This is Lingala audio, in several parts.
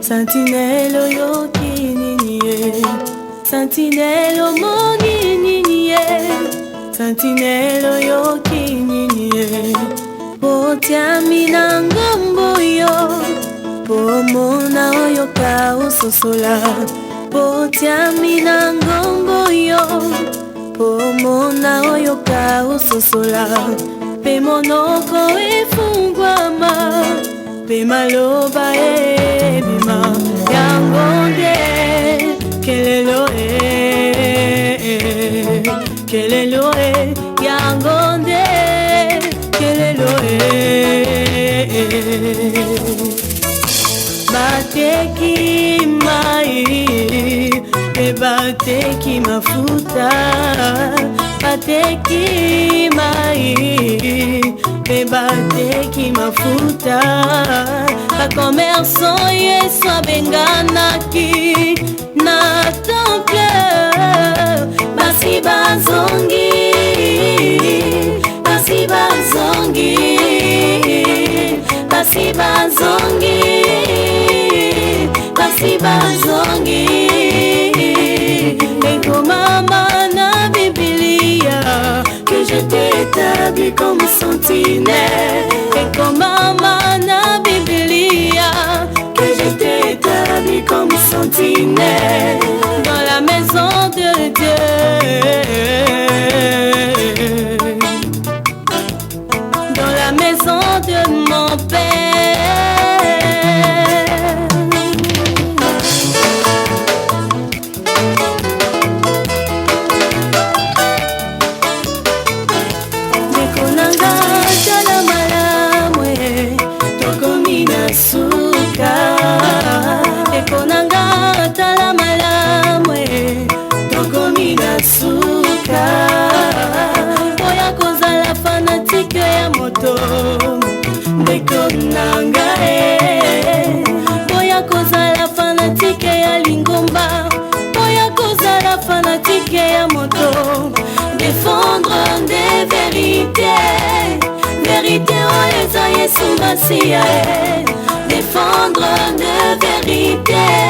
Sentinelle yokininye, sentinelle mogininye, sentinelle yokininye. Potiamina ngombo yo, pomona oyoka usosola. Potiamina ngombo yo, pomona oyoka usosola. Pe monoko efungwama, pe maloba ebima. Yangonde kelelo kelelo yangonde kelelo bateki mai e bateki mafuta, bateki mai e bateki mafuta. Ba commerçant yesu abenganaki na temple, basi bazongi, basi bazongi, basi bazongi, basi bazongi. Ego mama na Biblia que je t'ai établi comme sentinelle. Ego mama na Biblia que je t'ai établi comme sentinelle dans la maison de Dieu, dans la maison de mon Père. Dekonanga tala malamwe tokomina suka. Dekonanga tala malamwe tokomina suka. Oya kozala fanatike ya moto. Dekonanga oya kozala fanatike ya lingomba. Oya kozala fanatike ya moto. Défendre des vérités, vérité oyo eza Yesu Masiya. Défendre des vérités,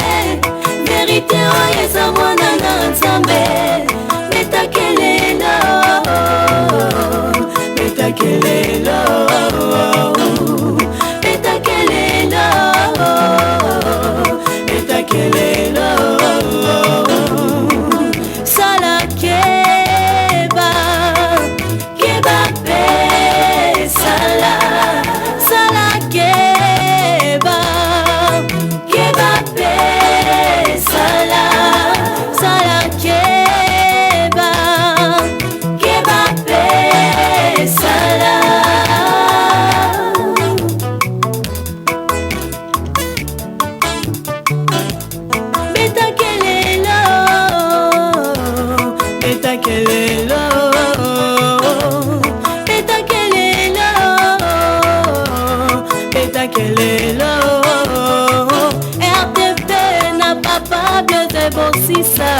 vérité oyo eza mwana na Nzambe. Betakelelo, betakelelo, betakelelo, betakelelo. Sala keba, keba pe sala, sala keba, keba pe sala, sala keba, keba pe sala. Betakelelo, betakelelo, betakelelo, betakelelo. RTP na papa Blaise Bosisa.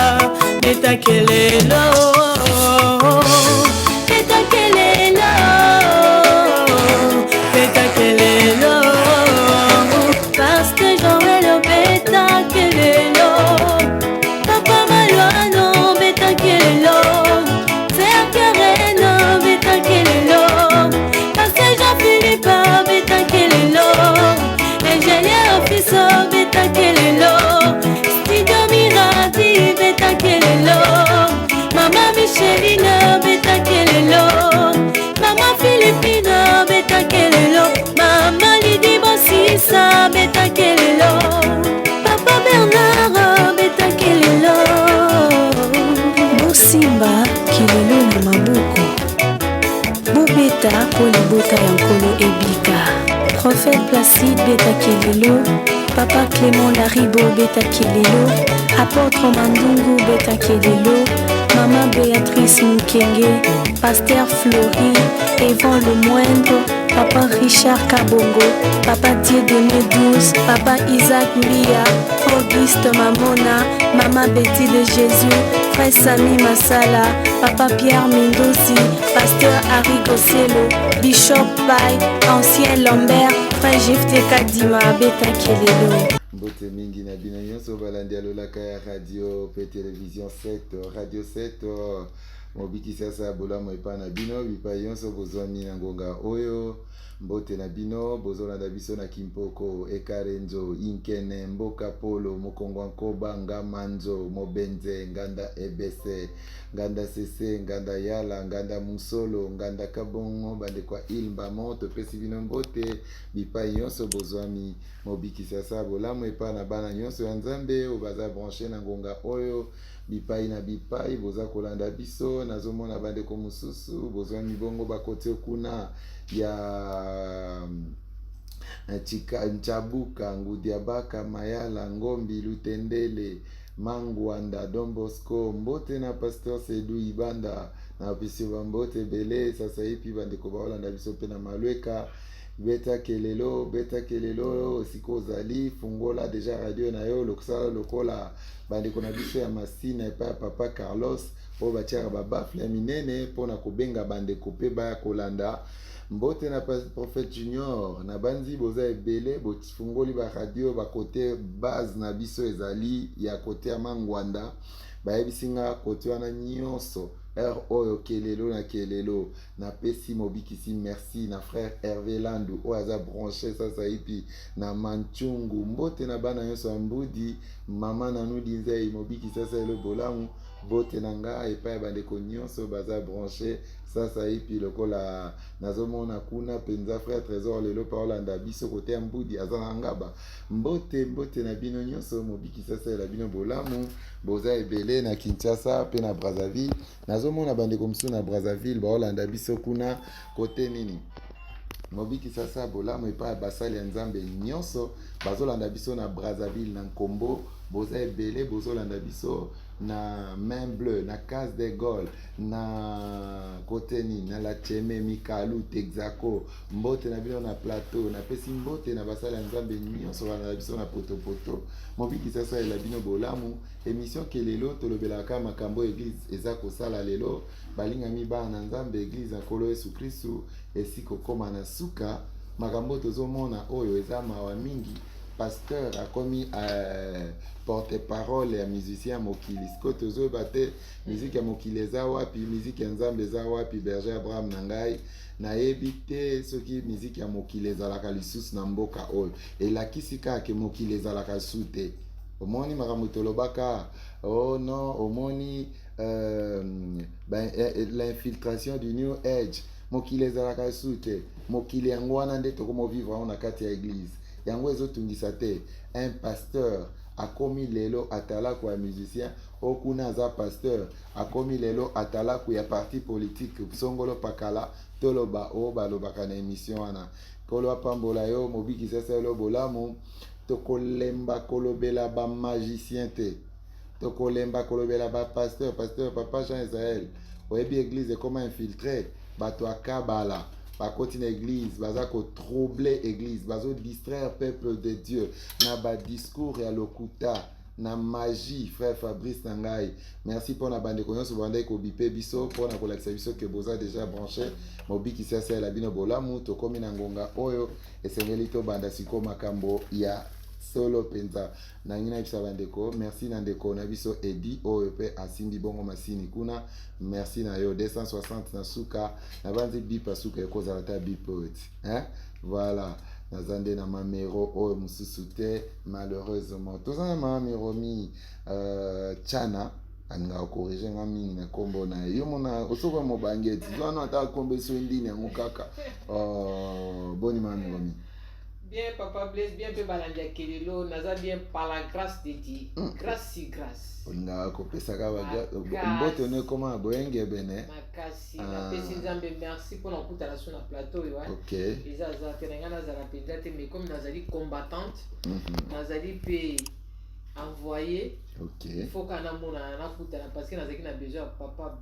Betakelelo, betakelelo, betakelelo. Pasteur Joël betakelelo, Papa Maluano betakelelo, Sœur Karen betakelelo, Pasteur Jean-Philippe betakelelo, Ingénieur Office betakelelo, Studio Mirati betakelelo, Maman Micheline betakelelo, Maman Philippine betakelelo, Maman Lydie Bosisa betakelelo, Papa Bernard betakelelo. Bosimba kilelo na maboko, bobeta po libota ya nkolo ebika. Prophète Placide betakelelo, Papa Clément Laribo betakelelo, Apôtre Mandungu betakelelo, Maman Béatrice Mukenge, Pasteur Flori, Evan le Moindre, Papa Richard Kabongo, Papa Dieudonné 12, Papa Isaac Mlia, Auguste Mamona, Maman Betty de Jésus, Frère Sami Masala, Papa Pierre Mindosi, Pasteur Harry Gosselo, Bishop travail, ancien Lambert, frère Jifte Kadima, Beta Kelelo. Mbote mingi na bino nyonso balandi alolaka ya radio pe télévision 7 radio 7 mobiki sasa bolamo epa na bino bipa nyonso bozwami na ngonga oyo mbote na bino bozolanda biso na Kimpoko Ekarenzo Inkene Mboka Polo Mokongo Nkoba Ngamanzo Mobenze Nganda Ebese Nganda Sese Nganda Yala Nganda Musolo Nganda Kabongo bande kwa Ilmba Moto pesi bino mbote bipa nyonso bozwami mobiki sasa bolamo epa na bana nyonso ya Nzambe obaza branché na ngonga oyo bipai na bipai boza kolanda biso nazomona bandeko mosusu bozwa mibongo bakote kuna ya Nchabuka Ngudiabaka Mayala Ngombi Lutendele Mangwanda Don Bosco mbote na Pasteur Sedu Ibanda na opisi mbote bele sasa hivi bandeko baolanda biso pe na Malweka Beta kelelo siko zali fungola deja radio na yo lokusala lokola bandeko na biso ya masina epa ya papa Carlos po batiaka babafle minene pona kobenga bandeko pe baya kolanda mbote na Prophète Junior na banzi boza ebele bofungoli ba radio ba kote base na biso ezali ya kote ya Mangwanda bayebisinga kote wana nyonso oyo kelelo na pesi mobikisi merci na frère Hervé Landu o aza branché sasa hivi na Manchungu mbote na bana nyonso mbudi mama na nudi nzei mobiki sasa elo bolamu bote na nga epa ya bandeko nyonso baza branché sasa hivi lokola nazomona kuna penza frère Trésor lelo paolanda biso kote ya mbudi aza na ngaba mbote na bino nyonso mobiki sasa ela bino bolamu boza ebele na Kinshasa pe na Brazzaville nazomona bandeko msu na Brazzaville baolanda biso kuna kote nini mobiki sasa bolamu epa basali ya Nzambe nyonso bazolanda biso na Brazzaville na Nkombo boza ebele bozolanda biso na Main Bleu na Case de Gaulle na kote nini na la Cheme Mikalu Texaco mbote na bino na Plateau na pesi mbote na basali ya Nzambe nyonso balanda biso na poto mobiki sasa ela bino bolamu émission kelelo tolobelaka makambo église eza kosala lelo balingami bana na Nzambe église ya Nkolo Yesu Kristu esiko koma na suka makambo tozomona oyo eza mawa mingi pasteur akomi porte-parole ya musicien mokili siko tozoyeba te musique ya mokili eza wapi musique ya Nzambe eza wapi Berger Abraham na ngai nayebi te soki musique ya mokili ezalaka lisusu na mboka oyo elakisi kaka mokili ezalaka su te omoni makambo tolobaka oh non omoni l'infiltration du New Age mokili ezalaka su te mokili yango wana nde tokomovivre na kati ya église yango ezotungisa te un pasteur akomi lelo atalaku ya musicien okuna aza pasteur akomi lelo atalaku ya parti politique songolo pakala toloba o balobaka na émission wana kolo apambola yo mobiki sasa yo bolamu tokolemba kolobela ba magicien te tokolemba kolobela ba pasteur papa Jean Israël oyebi église comment infiltrer bato akabala bakoti na église baza ko troubler église bazo distraire peuple de Dieu na ba discours ya lokuta na magie frère Fabrice Nangai merci pour na bande nyonso bande ko bipe biso pour na kolakisa biso ke boza déjà branché mobiki sasa la bino bolamu to komi na ngonga oyo esengeli to banda siko makambo ya solo penza na ngina bisa bandeko merci na ndeko na biso Edi oyo pe asimbi bongo masini kuna merci na yo 260 na suka na banzi bipa suka ekozala ta bipoet voilà nazande na mamero oyo mususu te malheureusement tozana mamero mi chana anga corriger nga mingi na kombo na yo mona osoka mobangeti zwana ata kombe so ndini yango kaka boni mamero mi bien papa Blaise bien pe balandia kelelo naza bien par la grâce de Dieu grâce si grâce nga kopesa ka mbote ne koma boyenge bene makasi na pesi Nzambe merci pour la kutala sur na plateau yo OK eza za tenanga na za rapide te mais comme nazali combattante nazali pe envoyé OK il faut kana mona na kutala parce que nazali na besoin papa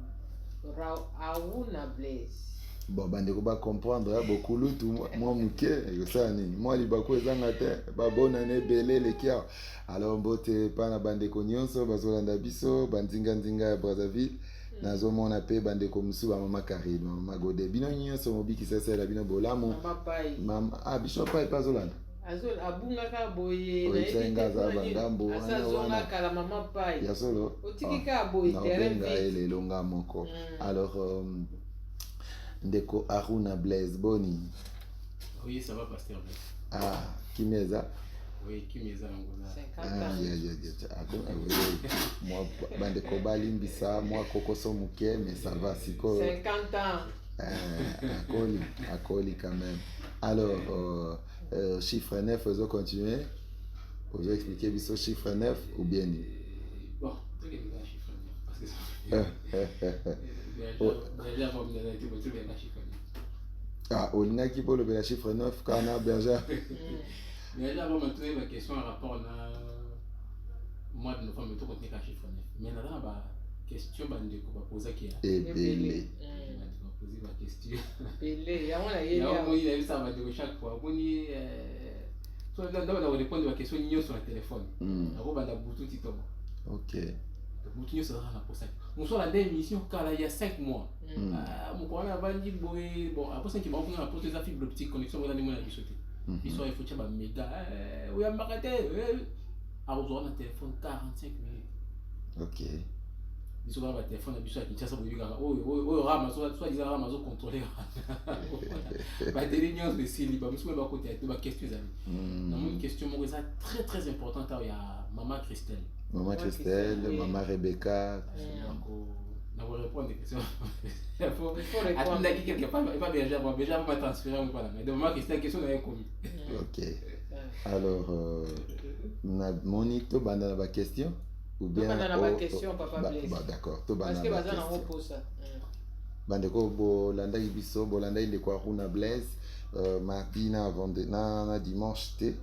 Raouna Blaise bon bandeko ba comprendre beaucoup lutu moi muke yosala nini moi libako ezanga te babona ne belé le kia alors mbote pa na bandeko nyonso bazolanda biso bandinga ya Brazzaville nazomona pe bandeko mosusu bamama Karine mama Gode bino nyonso mobikisasela bino bolamu biso pai mpe azolanda abungaka boye oisenga aza bangambo azazongaka mama pai ya solo otikika boye naobenga elelo nga moko alors ndeko Aruna Blaise Boni. Oui, ça va, pasteur Blaise. Ah, Kimeza. Oui, Kimeza Angola. 50 ans. Moi, bandeko balimbisa, moi kokoso muke, mais ça va, siko. 50 ans. Akoli quand même. Alors, chiffre 9, faisons continuer. Vous expliquer biso chiffre 9 ou bien bon, tu sais que chiffre 9 parce que ça. Olingaki pour le chiffre 9 quand on a Berger. Mais là, on va trouver ma question en rapport à moi de nos femmes, tout contenu qu'un chiffre 9. Mais là, la question, on va poser qui est. Et belé. On va poser ma question. Belé, il y a eu ça, on va dire chaque fois. On y soit là, on va répondre à la question sur le téléphone. On va la bouton petit homme. Ok. Bouton sera là pour ça. Nous sommes à la émission car il y a 5 mois. Mon courant va dire bon après 5 mois on a posé des fibres optiques connexion on a des moyens de sauter. Ils sont il faut tirer méga oui à m'arrêter à aujourd'hui un téléphone 45 minutes. Ok. Ils sont dans le téléphone à ça qui tient ça pour dire oh rama soit disant rama zo contrôler. Bah des réunions de Sili bah monsieur va côté de ma question amis. Dans une question moi ça très très importante il y a maman Christelle. Maman Christelle, maman Rebecca. On va répondre des questions. Il faut attendre quelque part, pas bien, déjà on va transférer ou pas. Mais de maman Christelle, question n'a rien commis. Ok. Alors, monito banda la question ou bien banda la question papa Blaise. D'accord, to banda. Parce que bazana repose ça. Bandeko bolanda ibiso bolanda ile kwa Aruna Blaise mardi na dimanche te.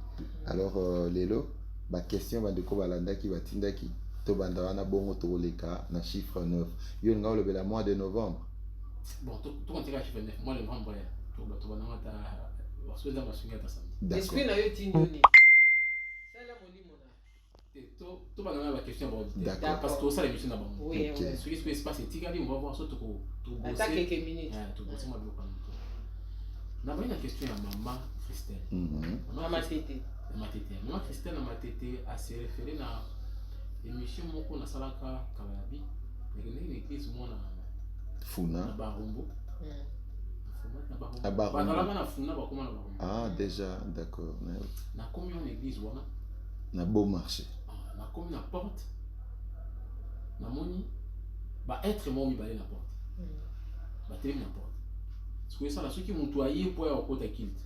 Alors lelo ba question bandeko balanda ki batindaki to banda wana bongo to leka na chiffre 9 yo nga le bela mois de novembre bon to on tira chiffre 9 mois de novembre to bana mata parce que dans ma souvenir ta samedi esprit na yo tindoni sala molimo na to bana ba question bon d'accord parce que ça l'émission na bon oui ce qui se passe c'est on va voir ça to bosser attends quelques minutes to bosser moi beaucoup na ba une question ya maman Christelle maman Tete Maman Christelle a se référé à l'émission moko na salaka Kabayabi mais une église mona Funa na Barumbu na Barumbu na Funa ba comment na Barumbu ah déjà d'accord na combien une église wana na beau marché na combien na porte na moni ba être momi ba na porte ba télé na porte ce que ça là ceux qui m'ont toyé pour ya okota kilt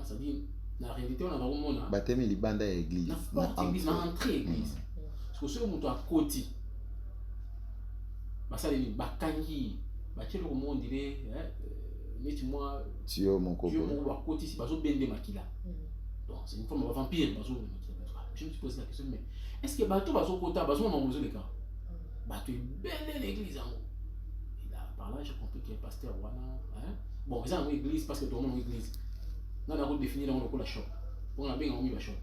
ça dit na réalité on a vraiment na batemi libanda ya église na entrée église parce que ceux qui à côté bah ça les bakangi bah tu le comment on dirait mais moi tu es mon copain tu es à côté si bazo bende makila donc c'est une forme de vampire bazo je me suis posé la question mais est-ce que bato bazo kota bazo mamuzo les cas bah tu es belle l'église en et là par là j'ai compris que pasteur wana bon ils ont une église parce que tout le monde a une église. On a défini dans le shop. On a bien mis la shop.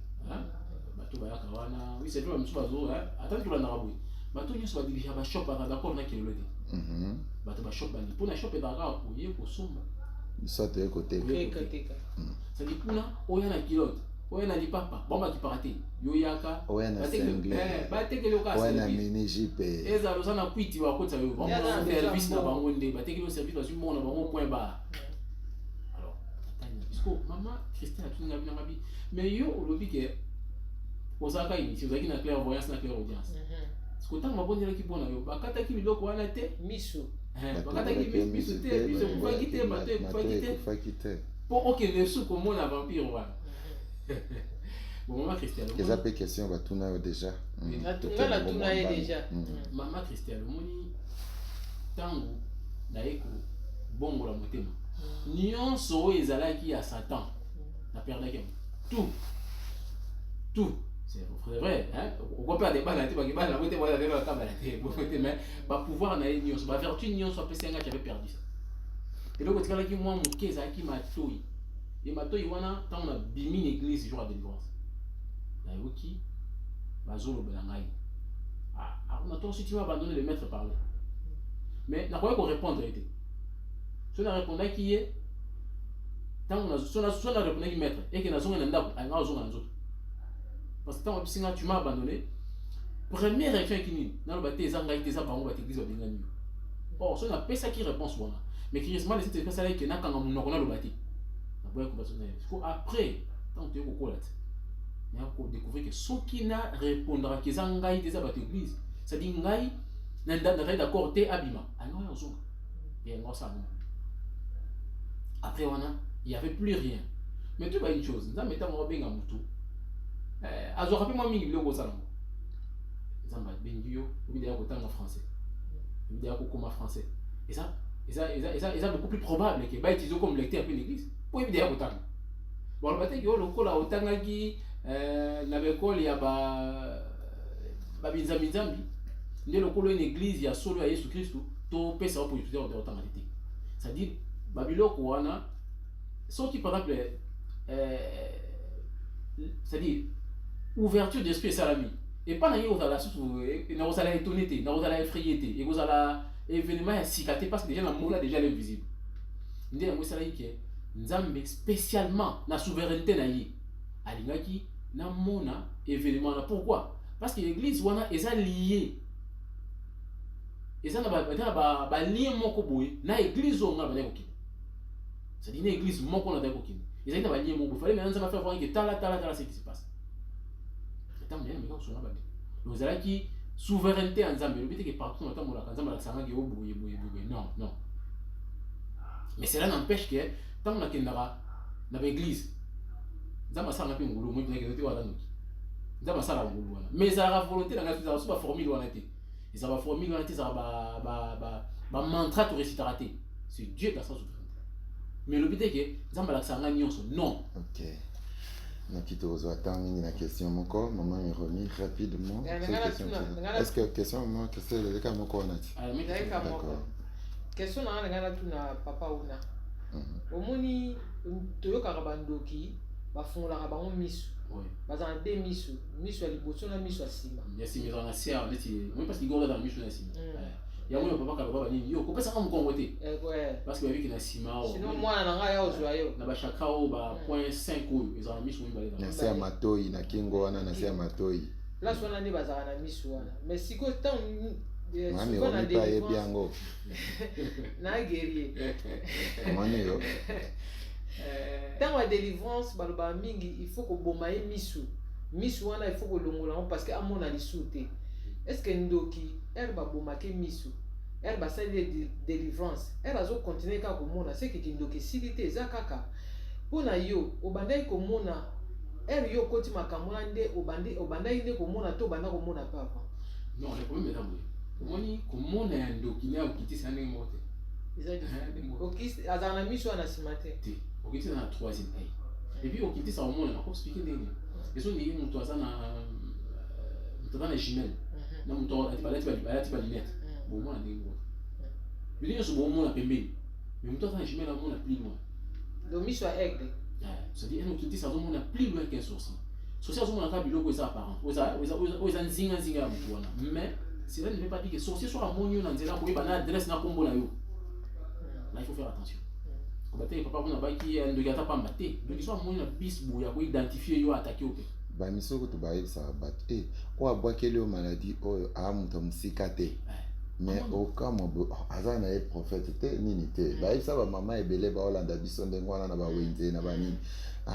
Bateau ba kawana. Oui, c'est vrai, monsieur bazo, attends que la naraboui. Bateau nous soit dirigé à shop d'accord na kilo le. Bateau ba shop bani. Pour la shop et d'accord pour y pour somba. Ça te côté. Ça dit pour là, on y a na kilo. On y a na papa. Bon ba qui paraté. Yo yaka. On y a na single. Ba te que le cas. On y a mini JP. Eza lo sana kwiti wa kota yo. On a service na bango nde. Ba te que le service ba sur mon na bango point bas. Maman Christelle a tout na mabi mais yo olobi ke osaka ini si ozaki na clairvoyance na clairaudience parce que tant ma bonne ki bona yo bakata ki biloko wana te misu bakata ki misu te biso kwa kite bato kwa kite pour OK le sou comme on a vampire wana bon maman Christelle les appels questions va tourner déjà la tourner déjà maman Christelle moni tango na eko bongo la motema nyonso oyo ezalaki ya Satan naperdaki tout c'est vrai hein on peut débat na te ba na bote ba na kamba na te bote mais ba pouvoir na nyonso ba vertu nyonso apesenga j'avais perdu ça et donc tikalaki moi moke ezalaki matoi et matoi wana tant on a bimi une église jour de délivrance na yoki bazolo bela ngai on a tout si tu vas abandonner le maître parler mais n'a pas répondre été so na répondre qui est tant on a so na répondre qui maître et que na zonga ndako anga zonga nzoto parce que tant singa tu m'as abandonné première réaction qui ni na lo baté zanga ite za bango baté église babenga ni or so na pesa qui réponse wana mais qui restement les c'était ça là que na kanga munoko na lo baté na boya ko basona faut après tant tu ko kolat mais on découvrir que ce qui n'a répondra que zanga ite za baté église ça dit ngai na d'accord te abima anga yo zonga et ngo ça après il n'y avait plus rien mais tu vois une chose nous mettons moi benga mutu azo rappelé moi mingi biloko ça non zamba bengio obidea ko tanga français obidea ko comme français et ça beaucoup plus probable que ba utiliser comme lecteur pour l'église pour obidea ko tanga bon le baté que le kola otanga ki na bekoli ya ba binzambi nde le kolo une église ya solo ya Yesu Christ to pesa pour utiliser de otanga té ça dit babiloko wana sauf qui par exemple c'est-à-dire ouverture d'esprit ça la vie et pas na yo za la sous na vous allez étonner na vous allez effrayer et vous allez événement cicaté parce que déjà la mola déjà l'invisible ndé mo ça que nzambe spécialement na souveraineté na yi alingaki na mona événement là pourquoi parce que l'église wana est liée et ça na ba lien moko boy na église on na ba ko c'est une église moko na ko kini ils ont ba lien moko fallait mais ça va faire voir que tala ce qui se passe tant mais on sona ba nous allons qui souveraineté en Zambie le but que partout on entend la Zambie la sanga ke boye non mais cela n'empêche que tant on a kendara na église Zambie ça na pe ngulu mo ke te wala noki Zambie ça la ngulu wana mais ça la volonté na ngati ça ba formule wana te et ça va formule wana te ça ba mantra to réciteraté c'est Dieu qui a sa souveraineté mais le but est que Zambie la sanga nyonso non. OK. Nakito attendre la question mon corps maman est remis rapidement est-ce que question maman que c'est le cas mon corps nati d'accord question na ngana tuna papa una omoni toyoka bandoki bafungola bango misu bazana de misu ya liboso na misu ya sima ya sima na sia neti moi parce que gola dans misu na sima ya mwana papa ka baba nini yo ko pesa comme kongote parce que avec na sima sinon mwana na nga ya ozwa yo na ba chakao ba point 5 oyo ezana misu mo balé na sia matoi na kingo wana na sia matoi la sona ni bazana na misu wana mais siko tant mami on n'est pas ebiango na guerrier mami yo tant la délivrance baloba mingi il faut ko bomaye misu wana il faut ko longola parce que amona lisute est-ce que ndoki elle ba bomake misu elle ba sali de délivrance elle azo continuer ka komona c'est que ndoki silité za kaka pona yo obandai komona elle yo koti makamona nde obandai nde komona to banda komona papa non le problème est là omoni komona ya ndoki na okitisa ndenge mote okisi azana misu ana simate te okitisa na troisième œil et puis okitisa omona na ko expliquer ndenge eso ni mutu azana na jumelle na mutu ati ba lunette bon moi ndenge mote bien sûr bon moi pembeni mais mutu azana jumelle omona plus loin donc misu a aigle ça dit un okitisa omona plus loin qu'un sourcil sourcil omona ka biloko eza apparent oza nzinga ya mutu wana mais cela ne veut pas dire que sorcier soit amonio na nzela boye bana adresse na kombo na yo là il faut faire attention ko baté papa kuna baki ndogata pamba te donc soit amonio na bis boya ko identifier yo attaquer au pe ba misoko to ba yebisa bat o abwakeli o maladie o amuta musika te mais au cas mo azana e prophète te nini te ba yebisa ba mama ebele ba olanda biso ndengo wana na ba wenze na ba nini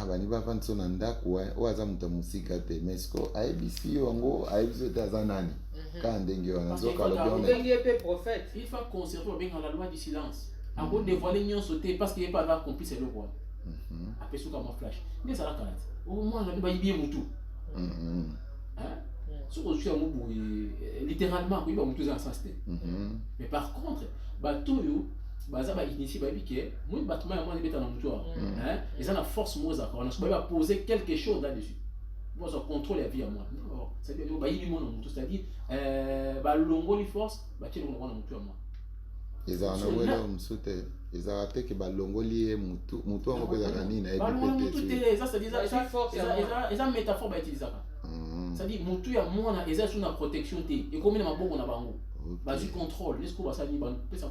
bani bafanso na ndako o aza muta musika te mais ko ayebisi yo ngo ayebisi te aza nani quand ndenge wana zoka lo bien ndenge pe prophète il faut conserver bien la loi du silence à bon dévoiler nyon sauter parce qu'il est pas avoir compris c'est le roi après sous comme flash mais ça la carte au moins la ba yibie mutu sur au sur mo littéralement oui ba mutu za sens mais par contre bato yo baza ba initié ba bike moi battement ya moi beta na mutu et ça la force moza on a poser quelque chose là-dessus moi ça contrôle la vie à moi c'est dire ba yimi mo na mutu c'est-à-dire ba longoli force ba tshelo na moi mutu à moi ezana wela msute ezara te ke ba longoli mutu ngo peza kanini na ebipete ça c'est dire ça métaphore ba utiliser ça c'est dire mutu ya moi na eza sous na protection te et comme na maboko na bango Bah, du contrôle, les scouts, ça dit, ça a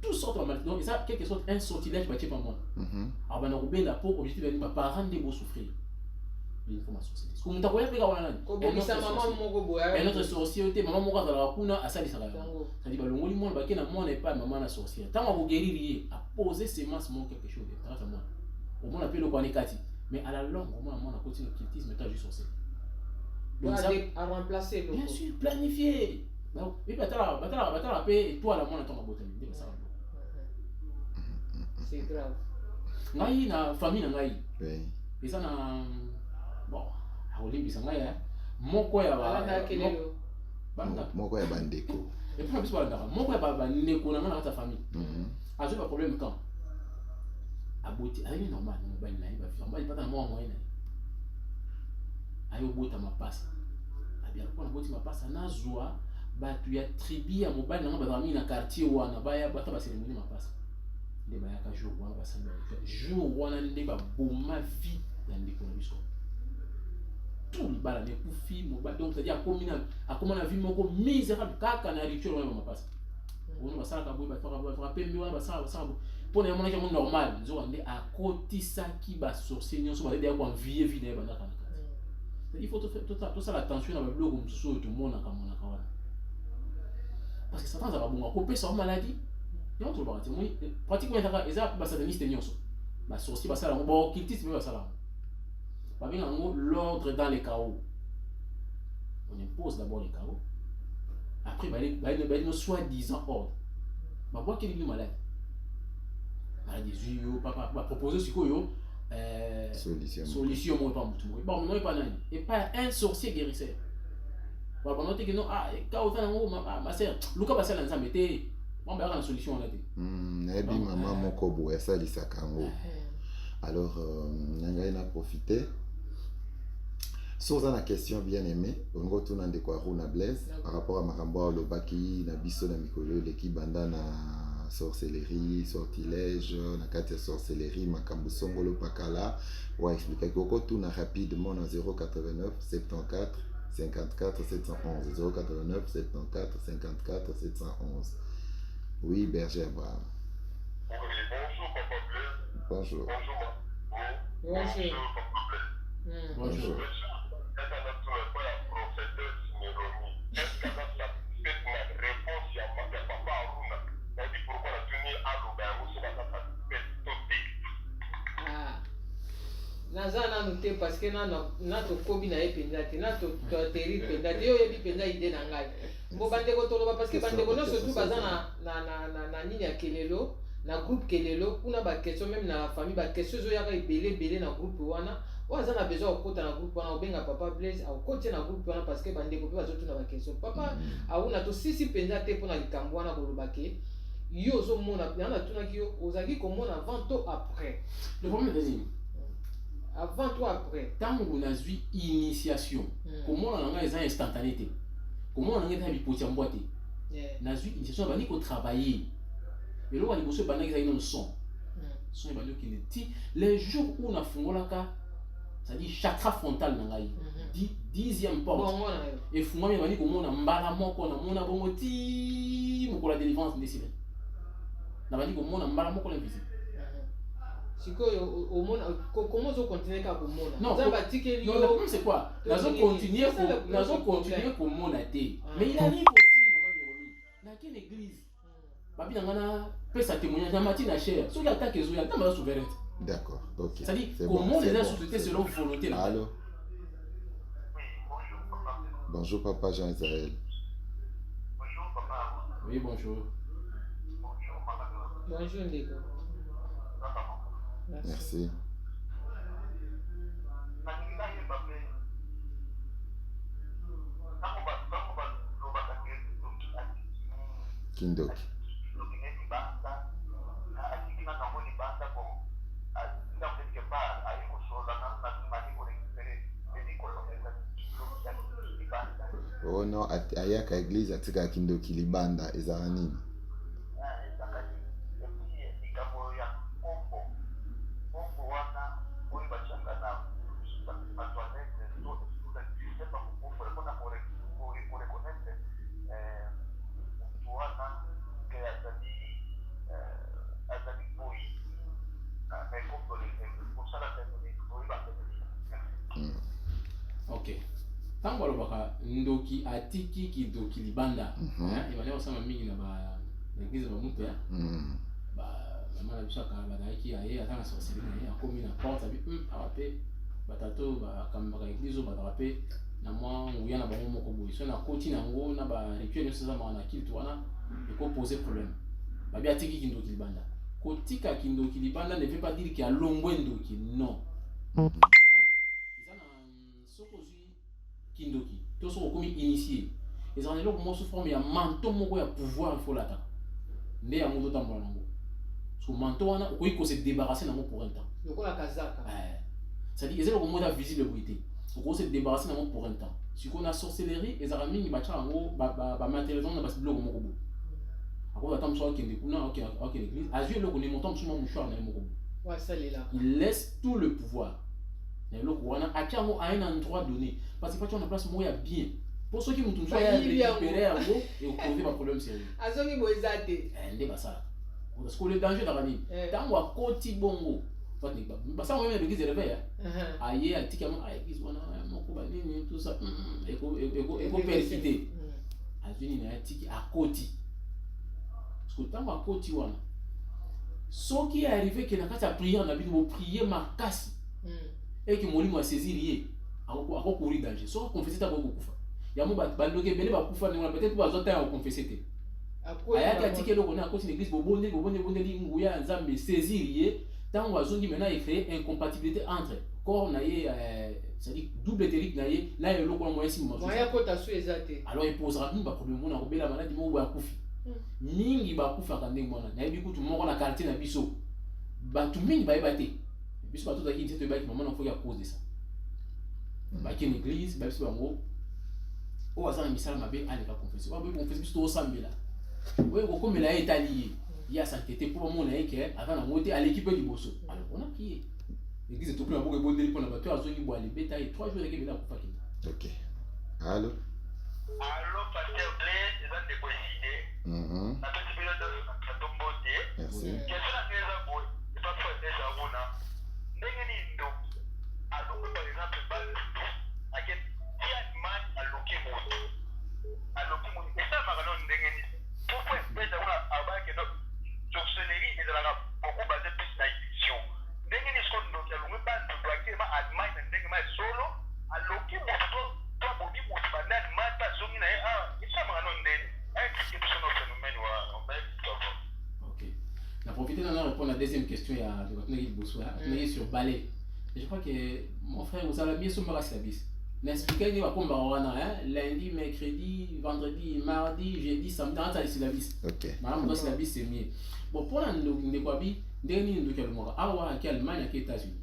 toutes sortes de maladies. Donc, ça, quelque sorte, un sortilège, bah, tu sais pas moi. Alors, bah, on a oublié la peau, objectif, bah, parents de beaux souffrir. L'information, c'est ce qu'on t'a envoyé, un autre sorcier, maman, moi, dans la cuna, à ça, ça dit, bah, le monde, bah, qui n'a pas pas maman, la sorcière. Tant qu'on guérit, à poser ses mains, c'est quelque chose. Au moins, on appelle le Kwanekati. Mais à la longue, au moins, on a continué le cultisme, mais tu as du sorcier. Donc, à remplacer le. Bien sûr, planifier. Oui, la paix, et toi, la moindre, ton aboté. C'est grave. Ngai na famille na ngai. Oui. Et ça na bon, à Olympique ça ngai moko ya ba. Moko ya bandeko. Et puis plus ba moko ya ba ndeko na na ta famille. A pas problème quand. Aboté, ayi normal, no ba na ba fi, on ba pas na moi moyen. Ayi obota ma passe. Abia ko na boti ma passe na zoa. Batu ya tribu ya mobali na bazami na quartier wana baya bata ba cérémonie ma passe nde baya ka jour wana basanga jour wana nde ba boma vie ya ndeko na biso tout bala ne kufi mobali donc c'est à dire akoma na vie moko misérable kaka na rituel wana ma passe on va sala ka boy ba fera pembe wana ba sala pour na mona ki normal nzo nde akotisa ki ba sorcier nyonso ba de ko envier vie na banda kana il faut tout ça l'attention na ba blogo msusu tout monde na kamona kawana. Parce que Satan, ça va bon, couper sa maladie. Et on trouve pratiquement, ils ont sataniste et ma sorcier, bah ça là, bon, cultiste, mais ça là. Bah bien, en gros, l'ordre dans les chaos. On impose d'abord les chaos. Après, bah il y a soi-disant ordre. Bah quoi qu'il y ait malade. Maladie, papa, bah proposer ce qu'il solution, moi pas mutu. Bon, moi pas nani. Et pas un sorcier guérisseur. Bah pendant que non quand ma sœur Luka ba sala nzambe te bon ba na solution on a dit nabi maman moko bo esa lisakango. Alors nanga ina profiter sur la question bien aimée on retourne de quoi Runa Blaise par rapport à makambo le baki na biso na mikolo l'équipe banda na sorcellerie sortilège na kati sorcellerie makambo songolo pakala wa expliquer koko tout na rapidement na 089 74 54 711 089 74 54 711. Oui, Berger Abraham. Oui, bonjour Papa Blaise. Bonjour. Bonjour Papa Blaise. Bonjour. Est-ce que ça fait ma réponse à Papa Aruna? Ça dit pourquoi la tenue à naza nanu te parce que na tokobi na ye mpenza te na toteri mpenza te yo oyebi mpenza ide na ngai mbo bandeko toloba parce que bandeko nyonso surtout baza na nini ya kelelo na groupe kelelo kuna baquestion même na famille baquestion ezoyaka ebele na groupe wana oyo aza na besoin akokota na groupe wana obenga Papa Blaise akokoti na groupe wana parce que bandeko mpe bazotuna baquestion papa auna tosisi mpenza te mpona likambo wana koloba ke yo ozomona natunaki yo ozalaki komona avant to après le problème est avant toi après tant qu'on a vu initiation comment on a les instantanéité comment on a des hypothèses en boîte na vu initiation va ni ko travailler et là on a besoin bana qui ont son son ba qui dit les jours où on a fungolaka ça dit chakra frontal na ngai 10e porte et funga mi bani ko mona mbala moko na mona bongo ti mo ko la délivrance décide na bani ko mona mbala moko l'invisible. Comment on continue à commander? Non, non, c'est quoi? Nous allons continuer pour monter. Mais il arrive aussi, maman Miromi, dans quelle église? Papi Nangana peut sa témoignage dans matin à cher. Sur l'attaque et sur la table souveraine. D'accord, ok. C'est-à-dire, comment les sociétés selon volonté? Allô? Bonjour, Papa Jean-Israël. Bonjour, Papa. Oui, bonjour. Bonjour, Madame. Bonjour, Ndeko. Merci. Kindoki. Oh non, ayaka église atika Kindoki libanda ezala nini? Ok. Tango alobaka ndoki atiki kidoki libanda. Il va dire ça mingi na ba l'église ba mupe. Ba mama biso ka ba daiki aye atanga sorcellerie na ye akomi na porte abi awape batato ba kamba église ba rapé na moi nguya na bango moko boye so na koti nango na ba rituel nyonso eza na kiltu wana ekoposer problème. Babi atiki kindoki libanda. Kotika kindoki libanda ne veut pas dire qu'il y a longwe ndoki, non. Kindoki, tout ça comme initié. Les anélopes moi sous forme il y a manteau moko ya pouvoir il faut l'attendre. Né ya moto tambola nango. Parce que manteau wana ko se débarrasser nango pour un temps. Loko la kazaka. Ça dit ezelo ko moda visible boité. Ko se débarrasser nango pour un temps. Si qu'on a sorcellerie les arami ni bacha nango ba matérialisation na bas bloc moko bo. Ako attendre soit kende kuna OK l'église. Azue le ko ne montant sur mon mouchoir na moko. Ouais ça est là. Il laisse tout le pouvoir. Mais le Kouana a un endroit donné. Parce que quand on a place, moi, il y a bien. Pour ceux qui m'ont toujours récupéré à vous et vous posez pas problème sérieux. À ce niveau, ils ont parce que le danger dans la vie, tant qu'on a côté bongo, parce que ça, on a l'église réveille. Aïe, à tika, aïe, mon copain, tout ça, et qu'on persécuter. À une il y a un tika à côté. Parce que tant qu'on a côté, ce qui est arrivé, que n'a pas prié, on a vu prier ma casse. Et que molimo a saisi lié à courir danger. Soit confesser ta beaucoup kufa. Ya mo ba loke bele ba kufa ne peut-être pas autant à confesser. Aya ka ticket lo kona côté l'église bobonde li nguya nzambe saisir lié tant wazongi maintenant il crée incompatibilité entre corps na ye c'est-à-dire double éthérique na ye là il lo ko moyen si mo. Moyen ko ta su ezate. Alors il posera nous ba problème na ko bela maladie mo ba kufi. Mingi ba kufa ka ndenge mona. Na yebi kutu moko na quartier na biso. Ba tu mingi ba ebate. Puisque tout à qui dit que maman il faut y a cause de ça. Bah qui une église, bah c'est bango. Oh ça un message m'avait aller la confesser. Ouais oui confesser tout ensemble là. Oui comme il a été allié. Il y a s'inquiéter pour mon là que avant la montée à l'équipe du bosso. Alors on a prié. L'église est tout plein pour bonne pour la bateau à zone bois les bétail 3 jours que là pour faire. OK. Allô. Allô pasteur Blaise, ils ont déposé. La petite période de tomboté. Merci. Qu'est-ce que c'est ça boy? C'est pas pour déjà on a. Ndo alors par exemple à quel man alloqué mon et ça maganon ndengeni pourquoi peut-être on a que notre sorcellerie est là beaucoup basé plus sur l'intuition ndengeni ce qu'on donc alloué pas de braquer ma admire ndengema solo alloqué mon toi body mon banane mata zongi na et ça maganon ndengeni est-ce que c'est un phénomène ou on va OK. La profiter d'en répondre à la deuxième question il y a de votre Boussoua sur balai. Je crois que mon frère vous avez bien sur ma service. N'expliquez ni comme lundi, mercredi, vendredi, mardi, jeudi, samedi, dans la syllabus. OK. Madame dans syllabus c'est mieux. Bon pour la ndekwabi, ndeni ndoki alomora awa ki Allemagne ki États-Unis.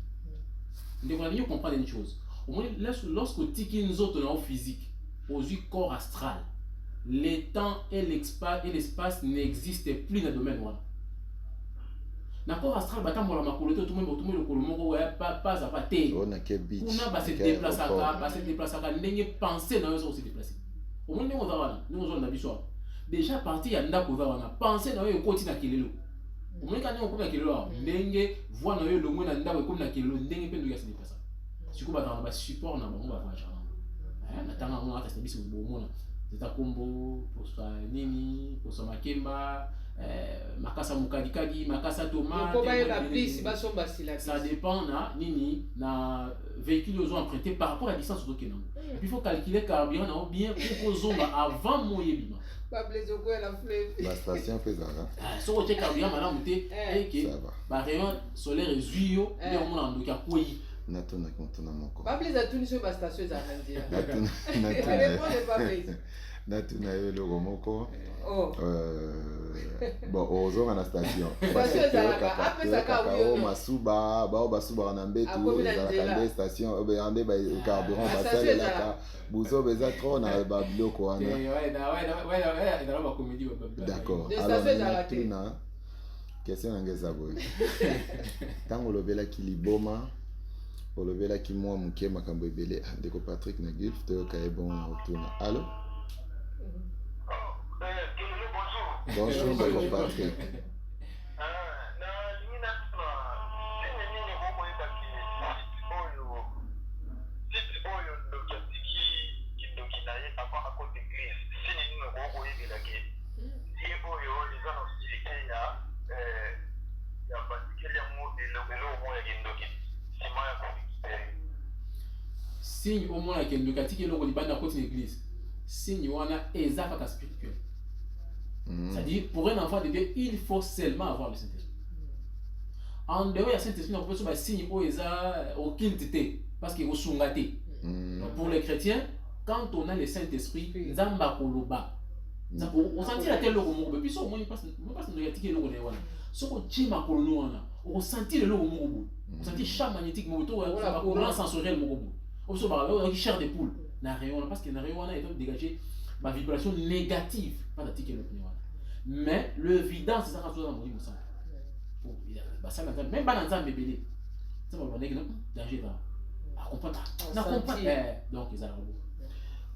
Ndekwa ni comprendre une chose. Au moins lorsque tiki nzoto na physique, aux corps astral, le temps et l'espace n'existent plus dans le domaine voilà. D'accord astral batambola makoloto tout le monde le kolomoko pas à pas té. On a que beach. On a se déplacer ndenge penser na yo se déplacer. Au moins nous on a biso. Déjà parti ya ndako za wana penser na yo koti na kilelo. Au moins quand on na kilelo ndenge voix na yo le moins na ndako comme na kilelo ndenge pe ndo se déplacer. Siko ba ba support na bango ba vacha. Na tanga on ata biso bomona. Zeta kombo pour nini pour makemba makasa mukadikadi makasa toma ça dépend na nini na véhicule aux emprunté par rapport à la distance de Kenan et puis il faut calculer carburant na bien pour zomba avant moyebima pas blessé quoi la flemme la station fait ça so o check carburant madame té et que ba rayon solaire zuyo et on a ndoka koyi natuna kontuna moko pas blessé à tout sur ba station za mandia natuna yo le romoko bon ozonga na station masuba bao basuba na mbetu ezalaka station ande ba carburant basalelaka buzo beza trop na ba biloko wana d'accord alors natuna question na ngeza boye ntango olobelaki liboma olobelaki mwa moke makambo ebele ndeko Patrick na Gulf toyoka ye bon na otuna allo. Bonjour, Dr. Patrick. signe au moins que ndoki atiki eloko libanda akoti na église signe wana eza kaka spirituel. C'est-à-dire pour un enfant de Dieu il faut seulement avoir le Saint-Esprit. En dehors ya Saint-Esprit on peut se signe o eza occulte te parce que osunga te. Donc pour les chrétiens quand on a le Saint-Esprit nzamba koloba on sentit la telle logo moko puis so moni passe ndoki atiki eloko na wana soko chima kolono wana on sentit le logo moko on sentit champ magnétique moko to courant sensoriel moko on se parle qui chair de poule na rayon parce que na rayon wana est dégager ma vibration négative pas d'atiki eloko na wana mais le vidant c'est ça quand on dit ça pour ça même pas dans nzambe belé ça va demander que danger là à comprendre na comprendre donc ils arrivent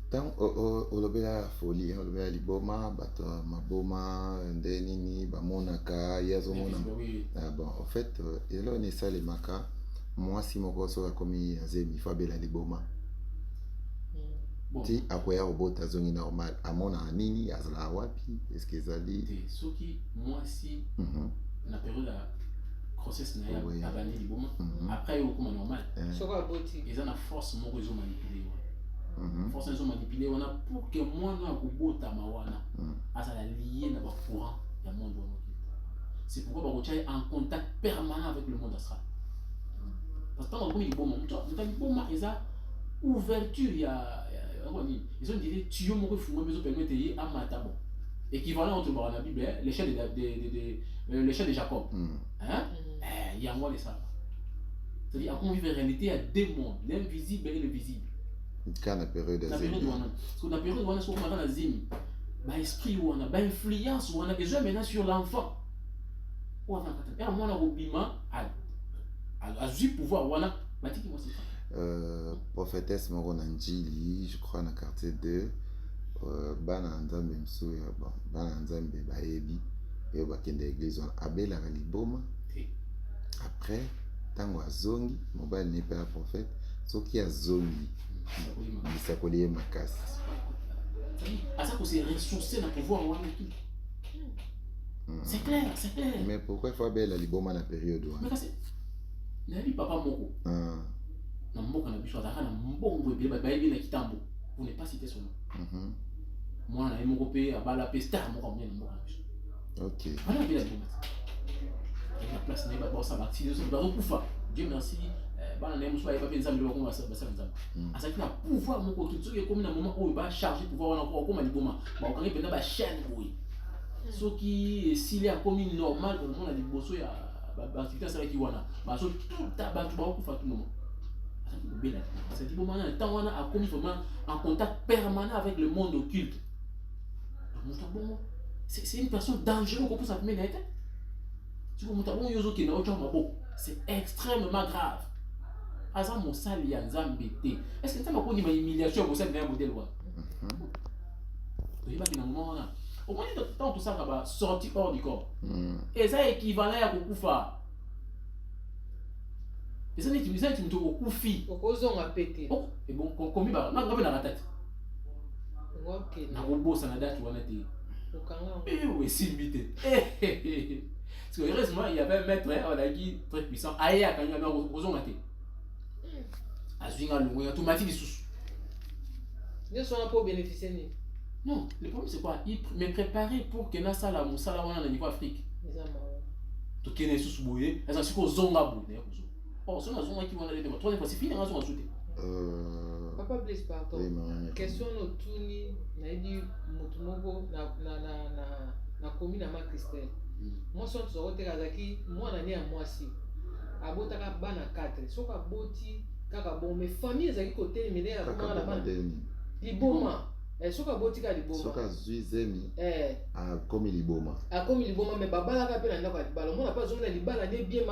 tant olobela folie olobela liboma bato maboma nde nini bamonaka yazomona bon en fait elo ne salemaka mwasi moko so akomi azemi fabela liboma ti akoya obota zongi normal amona nini azala wapi est-ce que ezali soki mwasi na période ya grossesse na ya abandi liboma après okoma normal soko aboti eza na force moko ezo manipuler force ezo manipuler wana pour que mwana akobotama wana azala lié na bacourant ya monde wana. C'est pourquoi bakotia en contact permanent avec le monde astral parce que tant que liboma muta liboma eza ouverture ya ils ont dit tuyau moko fungwa bezo permettre ye amata bon équivalent entre dans la Bible l'échelle de Jacob hein yango les ça c'est-à-dire on vit en réalité à deux mondes l'invisible et le visible quand la période parce que la période on a sur la zimi ba esprit ou on a ba influence ou on a besoin maintenant sur l'enfant ou avant quand et moi na robima a eu pouvoir voilà matiki moi c'est prophétesse moko na njili je crois na quartier 2 bana nzambe msuya bana nzambe bayebi yo bakende église wana abelaka liboma après ntango azongi mobali ne pas prophète soki azongi bisakoli ye makasi asa ko se ressourcer na pouvoir wana c'est clair mais pourquoi il faut abela liboma na période wana mais kasi na bi papa moko na mboka na biso azaka na mbongo ebele bayebi na kitambo pour ne pas citer son nom mwana ye moko mpe abala mpe star moko amoni na mboka na biso ok wana ebele liboma na place na ye basala activité so bazokufa Dieu merci bana na ye mosusu bayeba mpe nzambe bakoma basala nzambe azalaki na pouvoir moko okili soki ekomi na moment oyo bacharge pouvoir wana okoma liboma bakokangi mpenza bachaine boye soki esili akomi normal komona liboso ya baactivité asalaki wana bazotuta bato bakokufa tout moment c'est dit moment temps on a commis vraiment en contact permanent avec le monde occulte donc c'est une personne dangereuse pour ça mener tu vois monta bon yozo ki na ocho mabo c'est extrêmement grave asa mosali ya nzambe te est-ce que ça m'a connu ma humiliation pour ça na modèle wa oyeba kina moment na au moins tant tout ça va sortir hors du corps et ça équivalent ya kokufa. Et ça n'est qu'une mise au koufi. okozonga pété Et bon, comme ça, on a la tête. ok Na robot ça na date ou on a dit. okanga Eh oui, c'est vite. Parce que heureusement, il y avait un maître, on a dit très puissant. Aïe, quand il y a un ozonga té. Azuinga lungu ya automatique sous. ne sont pas bénéficier ni Non, le problème c'est quoi? Il me préparer pour que na sala musala wana na niveau Afrique. les amants To kene sous boye, eza siko zonga boye na kuzo. Oh, ça na zonga qui wana le troisième fois c'est fini na zonga souté. papa bless pardon question no tuni na idi mutu moko na komi na ma Christelle moi so tsokote kazaki mwana ne ya mwasi abotaka bana 4 soka boti kaka bon mais famille ezaki côté mine ya mwana na bana liboma soka boti ka liboma soka zuizemi akomi liboma mais babalaka pe na ndako ya libala mona pa zonga libala ne bien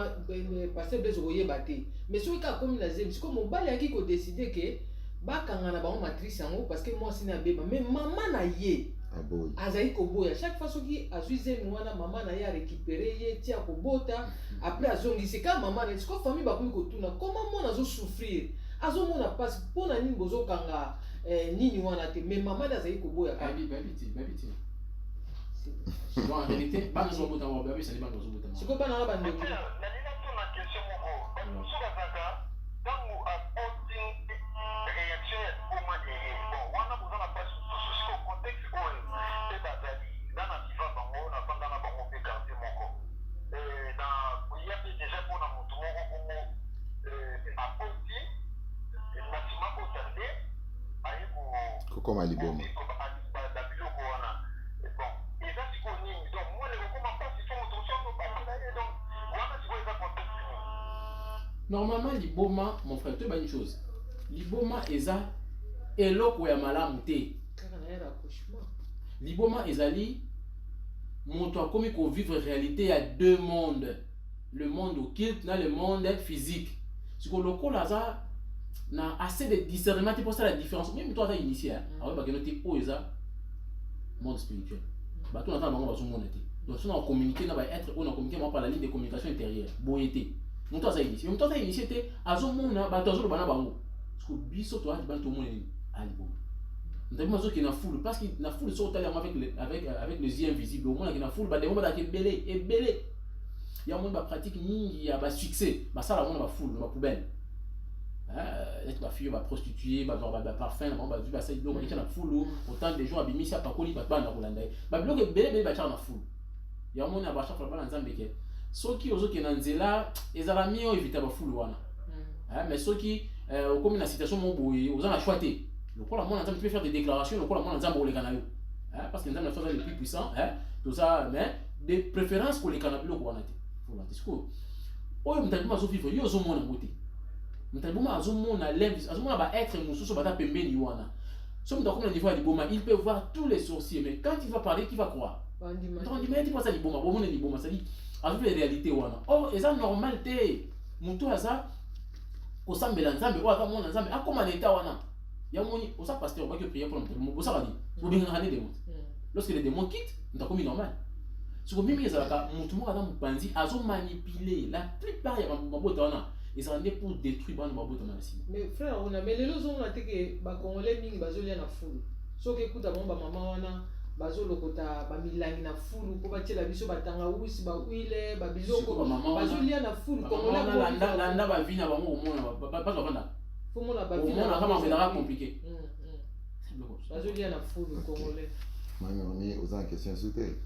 passer bless koyeba te mais soki ka komi na zemi siko mobali yaki ko décider que bakanga na bango matrice yango parce que moi sina beba mais maman na ye aboyi azali koboya chaque fois soki azwi zemi wana maman na ye a récupérer ye tia kobota après azongisi ka maman na siko famille bakomi kotuna comment mona azo souffrir azomona passe mpona nini bozokanga nini wana te mais maman azali koboya ka Babiti. Bon, en réalité, pas nous bota wa babi, ça n'est pas nous bota. siko bana na bande ko nalina tuna question moko basuka kaka tangu aoti kokoma liboma babiloko wana bon eza sikoyo nini donc moi lekokoma mpasi so moto soso basi na ye donc wana sikoyo eza contexte nini. Normalement liboma mon frère tu as une chose liboma eza eloko ya malamu te liboma ezali moto akomi ko vivre réalité ya deux mondes, le monde occulte na le monde physique. Ce que lokola za na assez de discernement pour ça la différence même toi tu as initié alors ba kenote o eza monde spirituel ba to na ta bango ba zo mona te donc on a communiqué na ba être on a communiqué par la ligne de communication intérieure boyete moto aza initié moto aza initié te azo mona ba to azo bana bango parce que biso to a ba to mona ali bon ndabima zo ki na foule parce que na foule so tali avec les yeux invisibles au moins ki na foule ba demo ba ki belé et belé ya monde ba pratique ni ya ba succès ba ça la monde ba foule ba poubelle être ba fille ba prostituée ba genre ba parfum ba vu ba ça donc il y a la foule autant de gens abimisi pa koli ba na kolanda ba bloque belé ba na foule ya monde ba chaque fois na nzambe ke soki ozo ki na nzela ezala mio éviter ba foule wana mais soki comme na situation mo boye oza na choité le quoi la monde tu peux faire des déclarations le quoi la monde nzambe le canal parce que nzambe na fait le plus puissant tout ça mais de préférence pour les canabilo ko wana te voilà c'est quoi oyo mtabuma zo vivre yo zo mona ngote mtabuma azo mona lèvres azo mona ba être mususu bata pembeni wana so mtakomna na niveau ya liboma il peut voir tous les sorciers mais quand il va parler qui va croire on dit mais tu penses à liboma bon mona liboma ça dit avec les réalités wana oh eza normal te mutu aza ko sambela nzambe ko aka mona nzambe akoma na état wana ya moni osa pasteur ba que prier pour mon bossa va dire ou bien rané démons lorsque les démons quittent on comme normal ce que mimi ezalaka mutu mo aka mupanzi azo manipuler la plupart ya mabota wana ezalande pour détruire bana mabota na sima mais frère on a mais lelo zo na teke ba congolais mingi bazolia na fulu soki ekuta bango ba mama wana bazolokota ba milangi na fulu ko batiela biso batanga usi ba huile ba biloko bazolia na fulu congolais landa ba vina bango omona pas vanda faut mon au moins kama c'est compliqué bazolia na fulu congolais mami on est aux questions sauter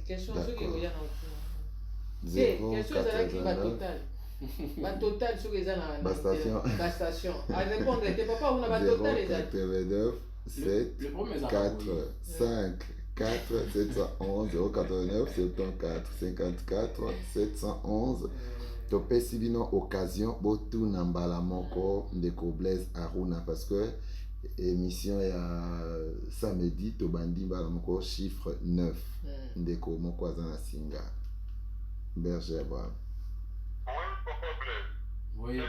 question ce que oya na zéro question ça qui va total ba total ce que ça na ba station à répondre te papa on a ba total exact 89 7 4 5 4 711 089 74 54 711 topesi bino occasion botuna mbala moko ndeko Blaise Aruna parce que émission ya samedi tobandi mbala moko chiffre 9 ndeko moko aza na singa berger voilà. Oui, papa Blaise. Oui,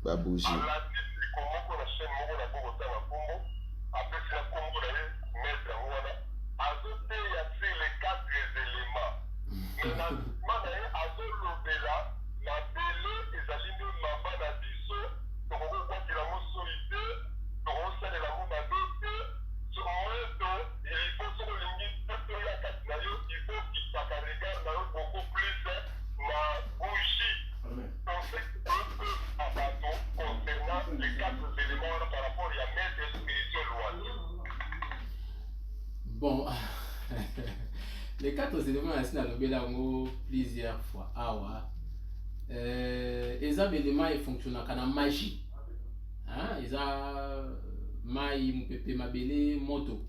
babougie bon les quatre éléments ainsi dans le bélango plusieurs fois awa eza éléments et fonctionnent kana magie hein eza mai mupepe mabele moto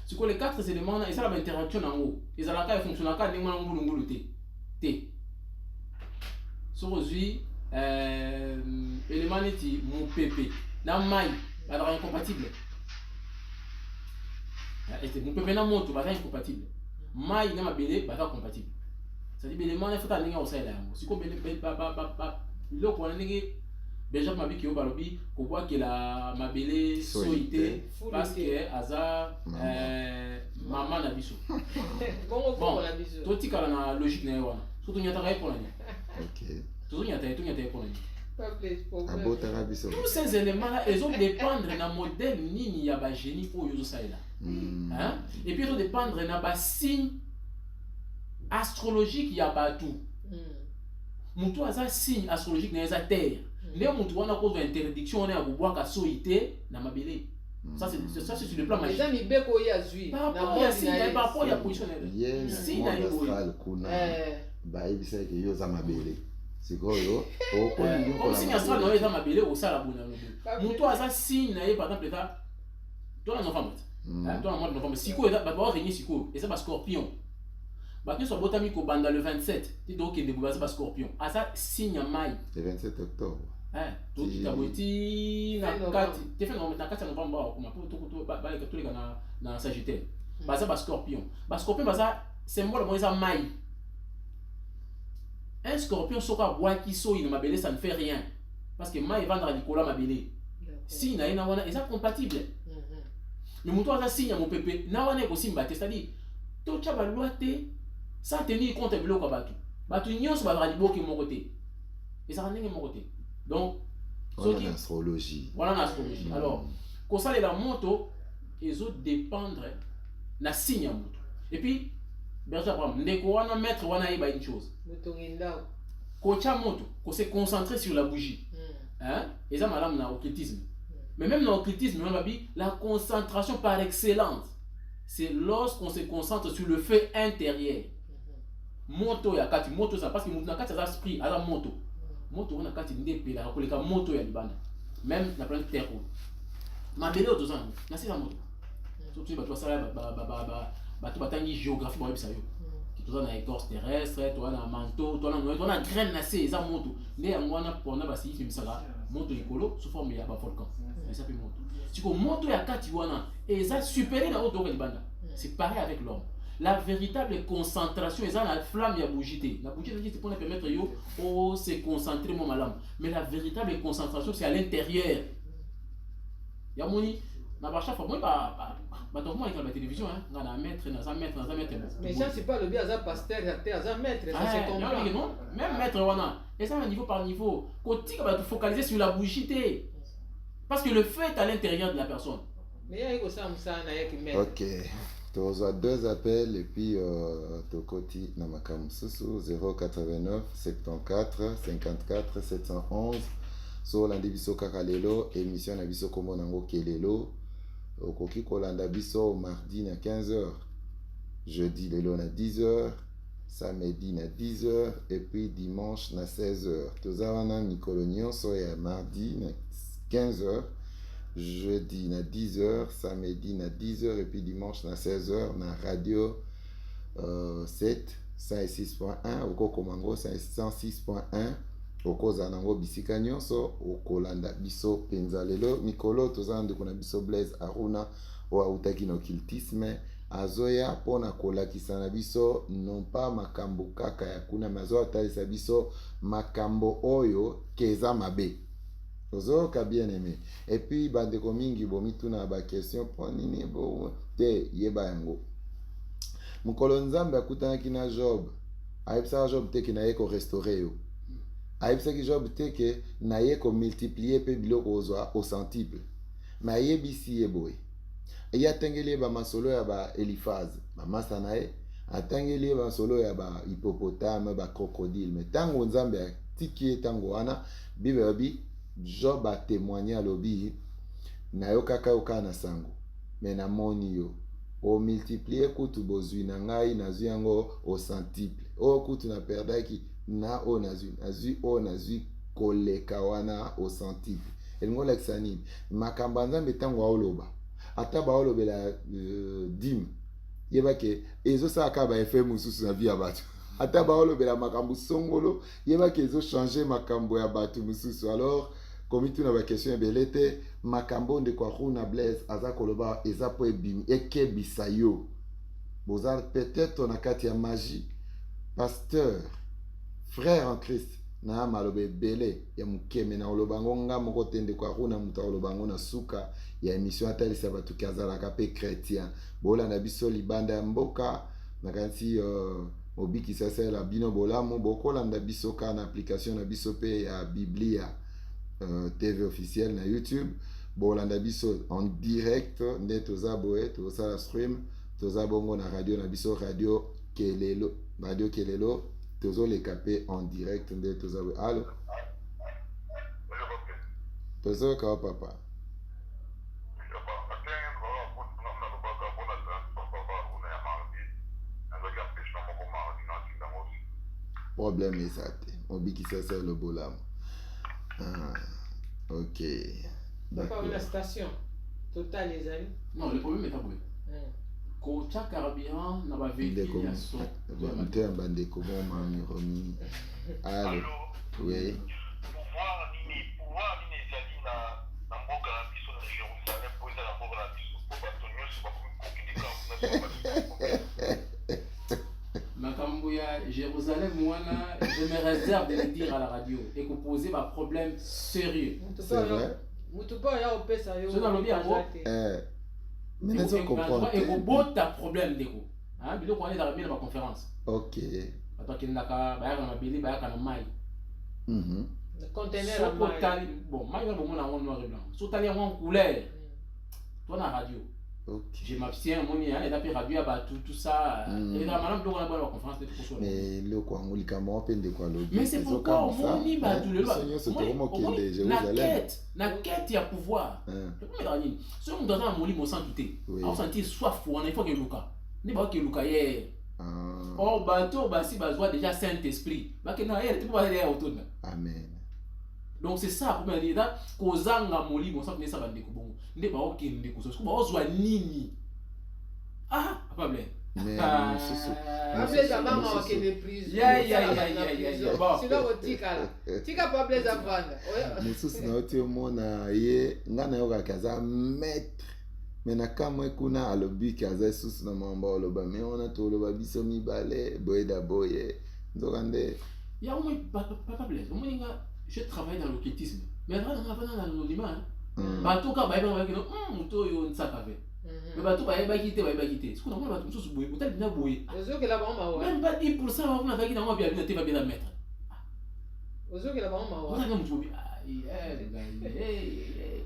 c'est que les quatre éléments na eza la interaction nango eza la ka fonctionne ka ndenge na ngulungulu te so aujourd'hui élément neti mupepe na mai ba incompatible et mon peuple na moto ba incompatible mai na mabele ba compatible ça dit élément na fata ndenge osala yango siko bele ba loko wana ndenge déjà mabiki yo balobi ko bwa ke la mabele soité parce que aza maman na biso bon to tikala na logique na wana surtout nyata ka pour nani OK to nyata pour nani tous ces éléments là ils ont dépendre na modèle nini ya ba génie pour yo ça là hein et puis ils ont dépendre na ba signe astrologique ya ba tout mutu aza signe astrologique na za terre les mutu wana cause interdiction on est à boire ka soité na mabele ça c'est sur le plan magique les amis beko ya zui na moi si na pas pour ya position yes si na kuna bayebisa eke yo oza mabele sikoyo comme signe astral na yo eza mabele osala boye na lobo moto aza signe na ye par exemple eza tona novembre tona mois de novembre sikoyo bato baorenie sikoyo eza bascorpion bato nyonso babotami kobanda le 27 ti tokende boye baza bascorpion aza signe ya mai le 27 octobre tokita boye ti na kati te fe na kati ya novembre bakoma po toleka na sagittaire baza bascorpion bascorpion baza symbole moko eza mai. Un scorpion soka boaki so ina mabele ça ne fait rien parce que mai vendre Nicolas mabele si na ina wana est compatible mais muto aza signe mon pépé na wana ko simba c'est-à-dire to cha ba loite sans tenir compte biloko batu nyonso ba rali boki mon côté et ça ndenge mon côté donc soki astrologie voilà l'astrologie alors ko sala la moto ezo dépendre na signe moto et puis berger Abraham ndeko wana maître wana yeba une chose kocha moto ko se concentrer sur la bougie hein et ça madame na occultisme mais même dans l'occultisme on va dire la concentration par excellence c'est lorsqu'on se concentre sur le feu intérieur moto ya kati moto ça parce que moto na kati ça esprit ala moto on a kati ndepela ko leka moto ya libanda même na planète terre mabele o dozan na c'est la moto surtout ba to sala bato batangi géographie ba yebisa yo ki toza na écorce terrestre to na manteau to na graine na se eza moto nde yango wana pona ba sifi misala moto likolo sous forme ya ba volcan mais ça peut moto siko moto ya kati wana eza supérieur na autre libanda c'est pareil avec l'homme la véritable concentration eza la flamme ya bougie la bougie c'est pour permettre yo o se concentrer mo malamu mais la véritable concentration c'est à l'intérieur ya moni na ba chaque fois moi bah donc moi avec la télévision hein on a maître mais ça c'est pas le bien à pasteur à maître ça c'est comprendre même maître wana et ça niveau par niveau côté va te focaliser sur la bougie parce que le feu est à l'intérieur de la personne mais il y a ça na yaki maître OK tu as deux appels et puis tokoti na makamu susu 089 74 54 711 so landi biso kaka lelo émission na biso kombo nango kelelo okoki kolanda biso mardi na 15h jeudi lelo na 10h samedi na 10h et puis dimanche na 16h toza wana mikolo nyonso ya mardi na 15h jeudi na 10h samedi na 10h et puis dimanche na 16h na radio 7 106.1 okokomango 106.1 okoza nango bisika nyonso okolanda biso penza lelo mikolo toza ndeko na biso Blaise Aruna o autaki na occultisme azoya pona kolakisa na biso non pas makambo kaka ya kuna mazo atalisa biso makambo oyo keza mabe ozoka bien aimé et puis bandeko mingi bomituna ba question ponini bo te yeba yango mukolo nzambe akutanaki na Job ayebisa Job te ki na ye ko restaurer yo ayebisaki Job te ke na ye ko multiplier pe biloko ozwa au centuple mais ayebisi ye boye eya atangeli ba masolo ya ba Eliphaz bamasa na ye atangeli ba masolo ya ba hippopotame ba crocodile mais tango nzambe atiki ye tango wana bible bi Job a témoigné alobi na yo kaka yoka na sango mais na moni yo o multiplier kutu bozwi na ngai nazwi yango au centuple o kutu na perdaki na o nazwi o nazwi koleka wana au centuple elingo lekisa nini makambo nzambe tango aoloba ata baolobela dim yebake ezosaka ba effet mususu na vie ya bato ata baolobela makambo songolo yebake ezo changer makambo ya bato mususu alors comme tu na ba question ebele te makambo nde kwa kuna Blaise aza koloba eza po ebimi ekebisa yo boza peut-être na kati ya magie pasteur frère en Christ na malobe bele ya mukeme na olobango nga moko tende kwa kuna muta olobango na suka ya émission atalisa batu kazalaka pe chrétien bola na biso libanda ya mboka na kanti obiki sasa la bino bolamo bokola na biso ka na application na biso pe ya Biblia TV officiel na YouTube bolanda biso en direct nde toza boye toza stream toza bongo na radio na biso radio kelelo tozo le capé en direct nde toza boye allo tozo ka papa problème est ça. Obi qui s'est le bolam. Ah, ok. D'accord. La station. Total, les amis. Non, le problème est à bout. Quand tu as carburant, on va véhiculer à son. Tu es un bandé comme Mami Romi. Allô. Oui. pouvoir nini ezali na mboka na biso na Jérusalem po eza na mboka na biso po bato nyonso bakomi kokende Makambo ya Jérusalem wana, je me réserve de le dire à la radio et que poser ma problème sérieux. C'est vrai. Mutupa ya opesa yo. C'est dans le bien mais nous on comprend. Et que beau ta problème deko. Hein, bilo ko aller dans la conférence. OK. Bato kinaka ba ya na bili ba ya na mai. Le conteneur So à totali bon, mai na bon na noir et blanc. So tali en couleur. Toi na radio. OK. Je m'abstiens mon et d'après radio à tout ça et dans madame donc on a bonne conférence de tout. Mais le quoi on li kama pende kwa lobby. Mais c'est pourquoi on ni ba tout le Seigneur c'est vraiment qui est Jérusalem. Na quête il y a pouvoir. Le premier dernier. Ce on doit dans mon lit sans douter. On sentir soif on il faut que Luca. Ni ba que Luca hier. Or bateau ba si ba déjà Saint-Esprit. Ba que na hier tu peux aller autour. Amen. Donc c'est ça pour me dire là kozanga moli bon ça ça va ndeko bongo nde ba okende ko so ba ozwa nini ah pas blé mais Pablo Zabanga okende prison bon sino botika tika Pablo Zabanga mususu na oti omona ye ngana yoka kaza maître mais na kamwe kuna alobi kaza susu na mamba oloba mais on a to loba biso mibale boyeda boye ndokande ya omo papa blé omoninga je travaille dans l'occultisme mais là dans l'anonymat bato ka ba ba que muto yo nsakave mais bato ba quitter ce qu'on a moi bato mususu boye utal bina boye ozo que la ba ma même pas 10% on a qui na moi bien te va bien mettre ozo que la ba ma on a comme tu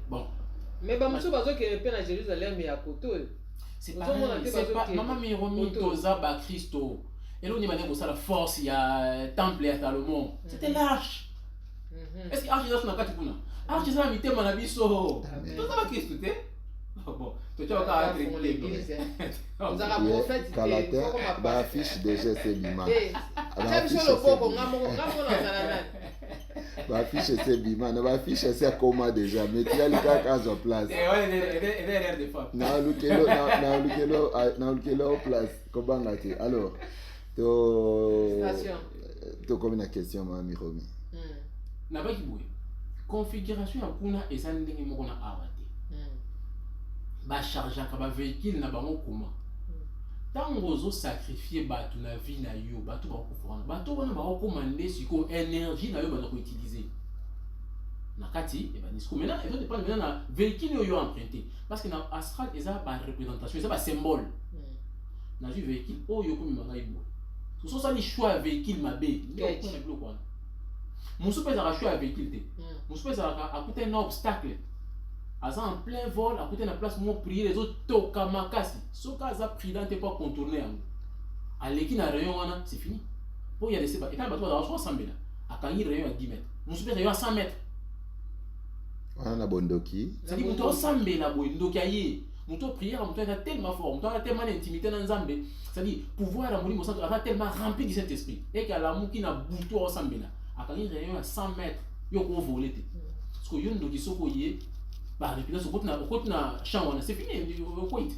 bon mais ba mususu bazo que pe na Jérusalem ya koto c'est pas maman mi romi toza ba Christo et là on y va ça la force il y a temple à Salomon c'était lâche. Est-ce que Archie n'a pas de kuna? Archie ça mi tema na biso. Tout ça va Christ tout bon, tu as encore l'église. Vous avez un prophète qui ba affiche déjà c'est bima. Ba affiche le poko ngamo na ba affiche c'est bima, na ba affiche c'est comment déjà mais tu as le cas à sa place. Et des fois. Na lukelo place comment ngati. Alors, to comme une question Mami Romi. Na ba kiboye configuration ya kuna eza ndenge moko na awate ba charge ka ba véhicule na bango kuma tango zo sacrifier bato na vie na yo bato ba kufana bato wana ba komande siko énergie na yo ba ko utiliser na kati e ba nisiko maintenant il faut dépendre maintenant na véhicule yo emprunté parce que na astral eza ba représentation eza ba symbole na ju véhicule oyo ko mi manga ibo so ça ni choix véhicule mabe ndio ko na bloc wana mon super a choisi avec véhicule. Mon super a coûté un obstacle. En plein vol, a coûté une place pour prier les autres tokamakasi. Ce cas a pris dans tes pas contourner. À l'équipe na rayon c'est fini. Pour y aller c'est pas. Et quand bateau à 300 mètres, à quand il rayon à 10 mètres. Mon super rayon à 100 mètres. On a bondoki. C'est dit mon to 100 mètres là boy ndoki aye. Mon to prière, mon to est tellement fort, mon to a tellement d'intimité dans Nzambe. C'est dit pouvoir la mourir mon centre a tellement rempli du Saint-Esprit et qu'à l'amour qui n'a bouton à 100 mètres. À quand il rayon à 100 mètres, il y a un volet. Parce que yon doki soko yé, bah depuis là, ce na champ c'est fini, au quoi it.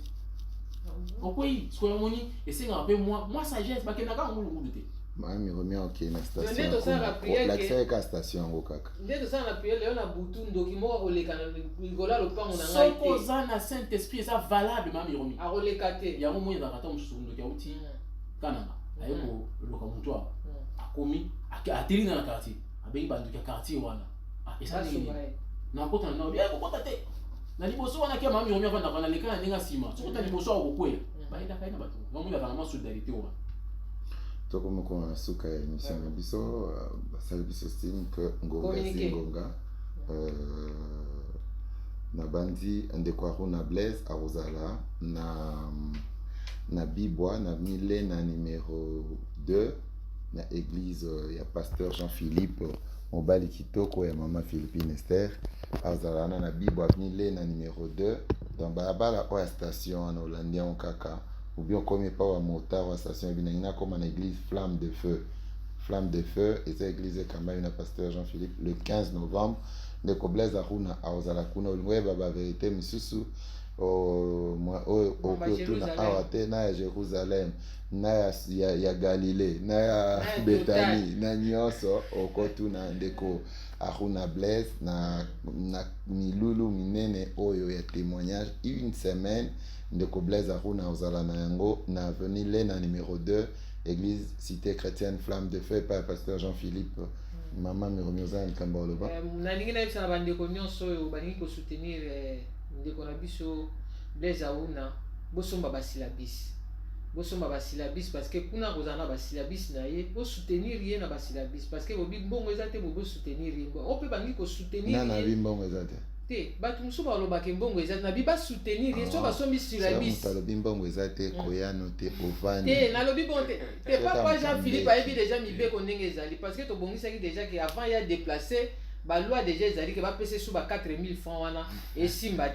Au quoi it, ce qu'on moni, et c'est un peu moi sagesse, parce que n'a pas un boulot de thé. Mami Romi ok na station. L'accès à la station au kaka. Dès que ça on a prié, Léon a bouton doki moko olekana, ngola le pan on a ngaité. Soko za na Saint-Esprit ça valable Mami Romi. A olekate. Ya mo moyen d'arrêter mususu ndoki auti. Kananga. Ayeko le kamutoa. Akomi ateli dans le quartier. Abengi bandu ka quartier wana. Et ça c'est na kota na bien ko kota te. Na liboso wana ke Mami Romi avanda kana leka na ninga sima. Soko ta liboso akokwela. Ba ida kaina batu. Ngamu ya kana solidarité wana. To comme qu'on a suka émission na biso basali biso style que ngonga na bandi ndeko na Blaise Arozala na Bibwa na Mile na numéro 2 na église ya pasteur Jean-Philippe Mobali Kitoko ya mama Philippine Esther Arozala na Bibwa Mile na numéro 2 dans balabala oya station na Hollandia on kaka ou bien comme pas wa motard wa station binina comme en église flamme Flamme de Feu et c'est l'église Kambaï na pasteur Jean-Philippe le 15 novembre de Koblez Aruna aozala kuna ulimweba ba vérité misusu au tuna awate na ya Jérusalem na ya Galilée na ya Bethanie na nyonso okotuna ndeko Aruna Blaise na milulu minene oyo ya témoignage une semaine ndeko Blaise Aruna ozala na yango na avenue Lena numéro 2 église cité chrétienne Flamme de Feu par pasteur Jean-Philippe Maman Miromioza Nkamba Oloba nalingi na yebisa na bandeko nyonso oyo balingi kosoutenir ndeko na biso Blaise Aruna bosomba basilabisi parce que kuna kozana basilabisi na ye bosoutenir ye na basilabisi parce que bobi mbongo eza te bosoutenir ye ope bangi kosoutenir ye na mbongo eza te bato mosusu balobaka mbongo eza na biba soutenir ye so basombi silabisi talobi mbongo eza te koyano te ovani te nalobi bon te papa Jean-Philippe ayebi déjà mibeko ndenge ezali parce que tobongisaki déjà que avant ya déplacer baloi déjà ezali ke bapese sous ba 4000 francs wana esimba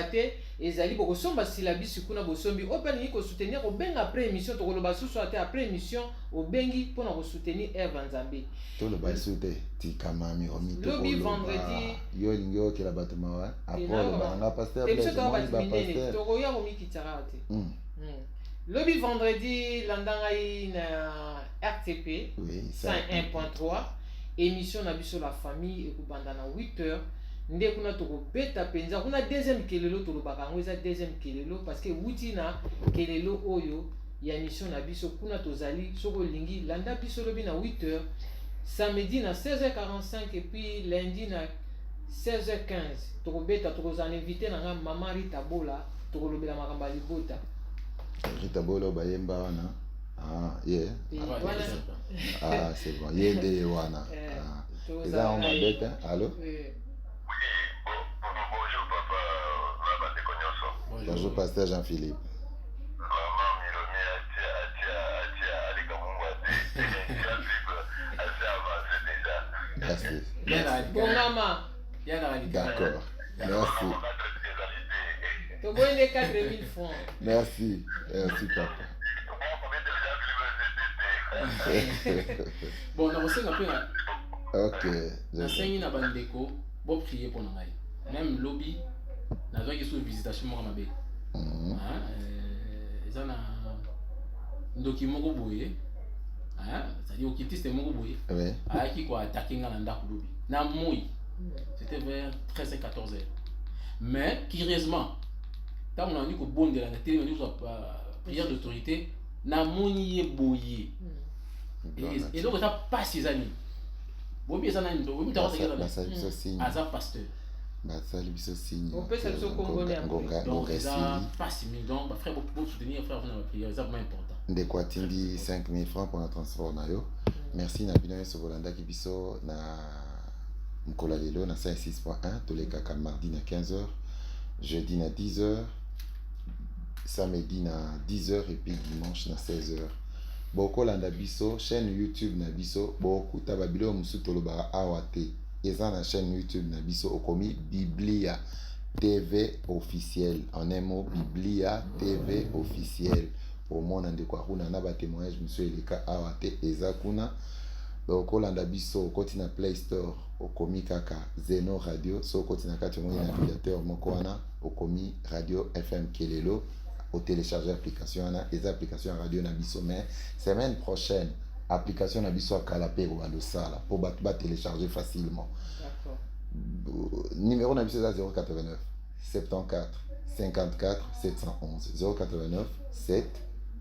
te ezali bokosomba silabisi kuna bosombi openingi kosoutenir obenga après émission tokoloba susu ate après émission obengi mpona kosoutenir Eve Nzambe toloba soute tikama miromi lobi vendredi yo lingi okela bato mawa apolo banga pasteur Blaise pasteur tokoya komikitara te lobi vendredi landangai na RTP 101.3 émission na biso la famille ekubanda na 8h nde kuna tokobeta penza kuna deuxième kelelo tolobaka ngo eza deuxième kelelo parce que wuti na kelelo oyo ya émission na biso kuna tozali soko lingi landa biso lobi na 8h samedi na 16h45 et puis lundi na 16h15 tokobeta tokozana invité na nga Maman Rita Bola tokolobela makambo ya libota Rita Bola bayemba wana yeah. C'est bon. Yende wana. Eza on mabete. Allô? Bonjour papa, bonjour pasteur Jean-Philippe. Merci. Bon maman. D'accord. Merci. Toboye 4000 francs. Merci papa. Bon, on va un peu. Ok. Nasengi na bandeko, bon prier pour ngai. Même lobby, na zwa kiso visitation mo mabe. Eza na ndoki moko boye. C'est-à-dire okitiste moko boye. Oui. Aki ko attaquer nga na ndako lobby. Na moi. C'était vers 13 et 14 heures. Mais curieusement, tant on a dit ko bonde la télé, on dit prière d'autorité, na moni boye. Et donc, ça passe ses amis. Vous pouvez pasteur. On peut se comprendre. Donc, ça passe. Donc, frère, beaucoup soutenir, frère, vous prière, c'est vraiment important. De quoi tu dis 5000 francs pour le transport. Merci, Nabina Sobolanda qui biso na Mkola Lelo na 56.1, tous les cas mardi na 15h, jeudi na 10h, samedi na 10h et puis dimanche na 16h. Boko landa biso chaîne YouTube na biso boku tababilo musu tolobara awate eza na chaîne YouTube na biso okomi Biblia TV officiel en un mot Biblia TV officiel au monde ndeko kuna na ba témoignage monsieur eleka awate eza kuna boko landa biso okoti na Play Store okomi kaka Zeno Radio so okoti na kati mo navigateur moko wana okomi Radio FM Kelelo au télécharger l'application les applications radio Nabiso mais semaine prochaine application Nabiso à Kalapé ou à Losala pour télécharger facilement. D'accord. Numéro Nabiso 089 74 54 711 089 7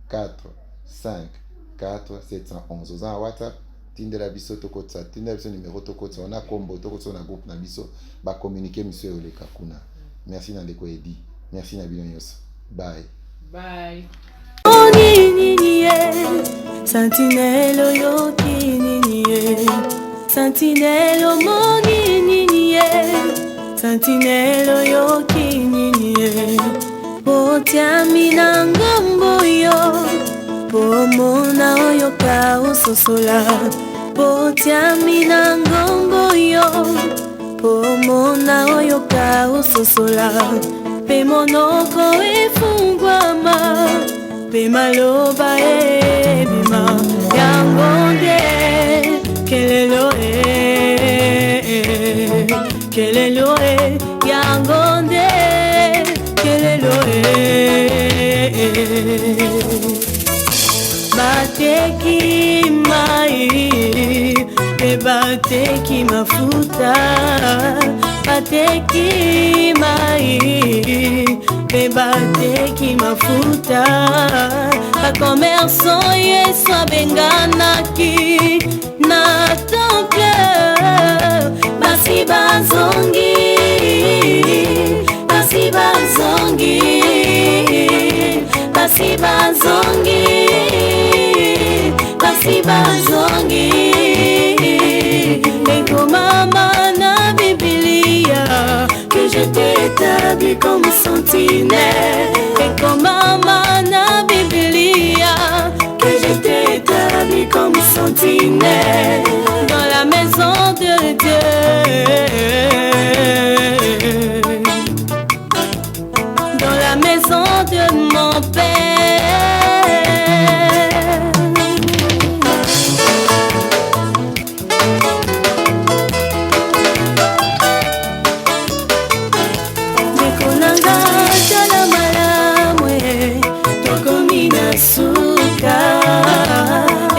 4 5 4 711 aux en WhatsApp Tindela biso tokotsa Tindela biso numéro tokotsa on a combo tokotsa na groupe Nabiso ba communiquer monsieur Ole Kakuna. Merci Nandeko Edi. Merci Nabino Nyos. Bye. Bye. Sentinelle yoki ninie Sentinelle moni ninie Sentinelle yoki ninie Potiami na ngombo yo Pomona oyo ka usosola Potiami na ngombo yo Pomona oyo ka usosola Pe monoko efungwama Pe maloba ebima Yango yangonde kelelo kelelo yangonde kelelo bateki mai pe bateki mafuta bateki mai pe bateki mafuta bakomersan yesu abenganaki na temple basi bazongi basi bazongi basi bazongi basi bazongi ekomama na Biblia que je t'ai établi comme sentinelle ekomama na Biblia que je t'ai établi comme sentinelle dans la maison de Dieu dans la maison de mon Père.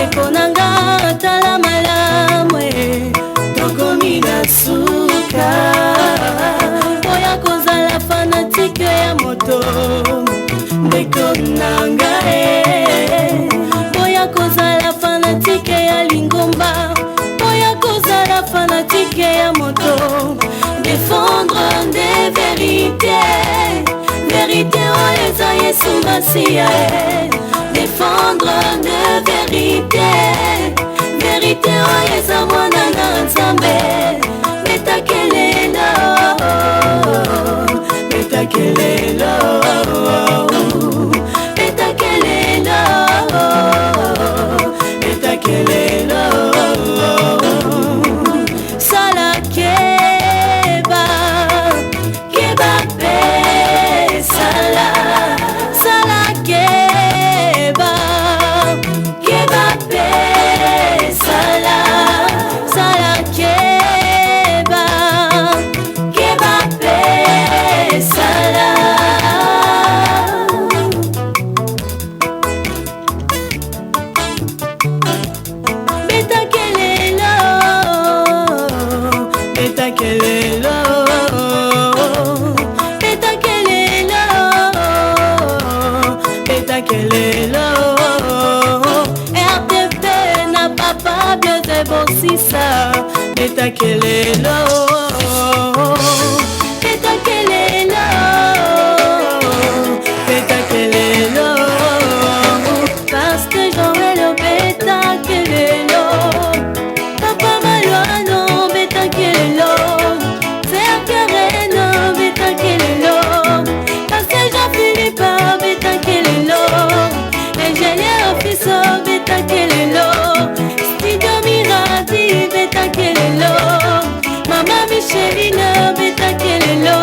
Ekonanga tala malamwe tokomina suka oya kozala fanatike ya moto ndekonanga oya kozala fanatike ya lingomba oya kozala fanatike ya moto défendre des vérités vérité oyo eza Yesu Masiya défendre de vérité vérité oyo eza mwana na Nzambe betakelelo betakelelo betakelelo betakelelo sala keba keba pe sala sala keba keba pe sala sala keba keba pe sala betakelelo betakelelo betakelelo betakelelo RTP na papa bien de bosisa betakelelo betakelelo betakelelo Pasteur Joël betakelelo Papa Maluano betakelelo Frère Karen betakelelo Pasteur Jean-Philippe betakelelo Ingénieur Office betakelelo Studio Mirati betakelelo Maman Micheline betakelelo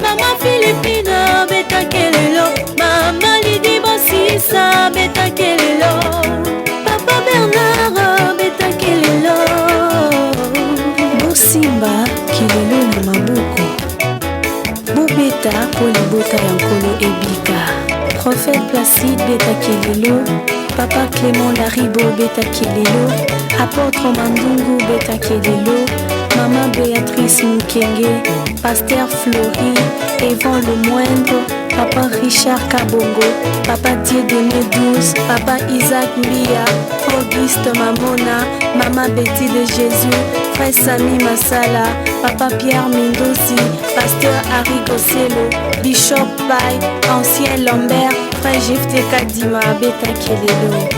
Maman Philippine betakelelo Maman Lydie Bossissa betakelelo Papa Bernard betakelelo Bosimba kilelo na maboko Bobeta polibota ya nkolo ebika Prophète Placide betakelelo Papa Clément Laribo betakelelo Apôtre Mandungu betakelelo Maman Béatrice Mukenge Pasteur Flori Evan le Moindre Papa Richard Kabongo Papa Dieudonné 12 Papa Isaac Mbia Auguste Mamona Maman Betty de Jésus Frère Sami Masala Papa Pierre Mindosi Pasteur Harry Gosselo Bishop Pai Ancien Lambert Frère Gifte Kadima betakelelo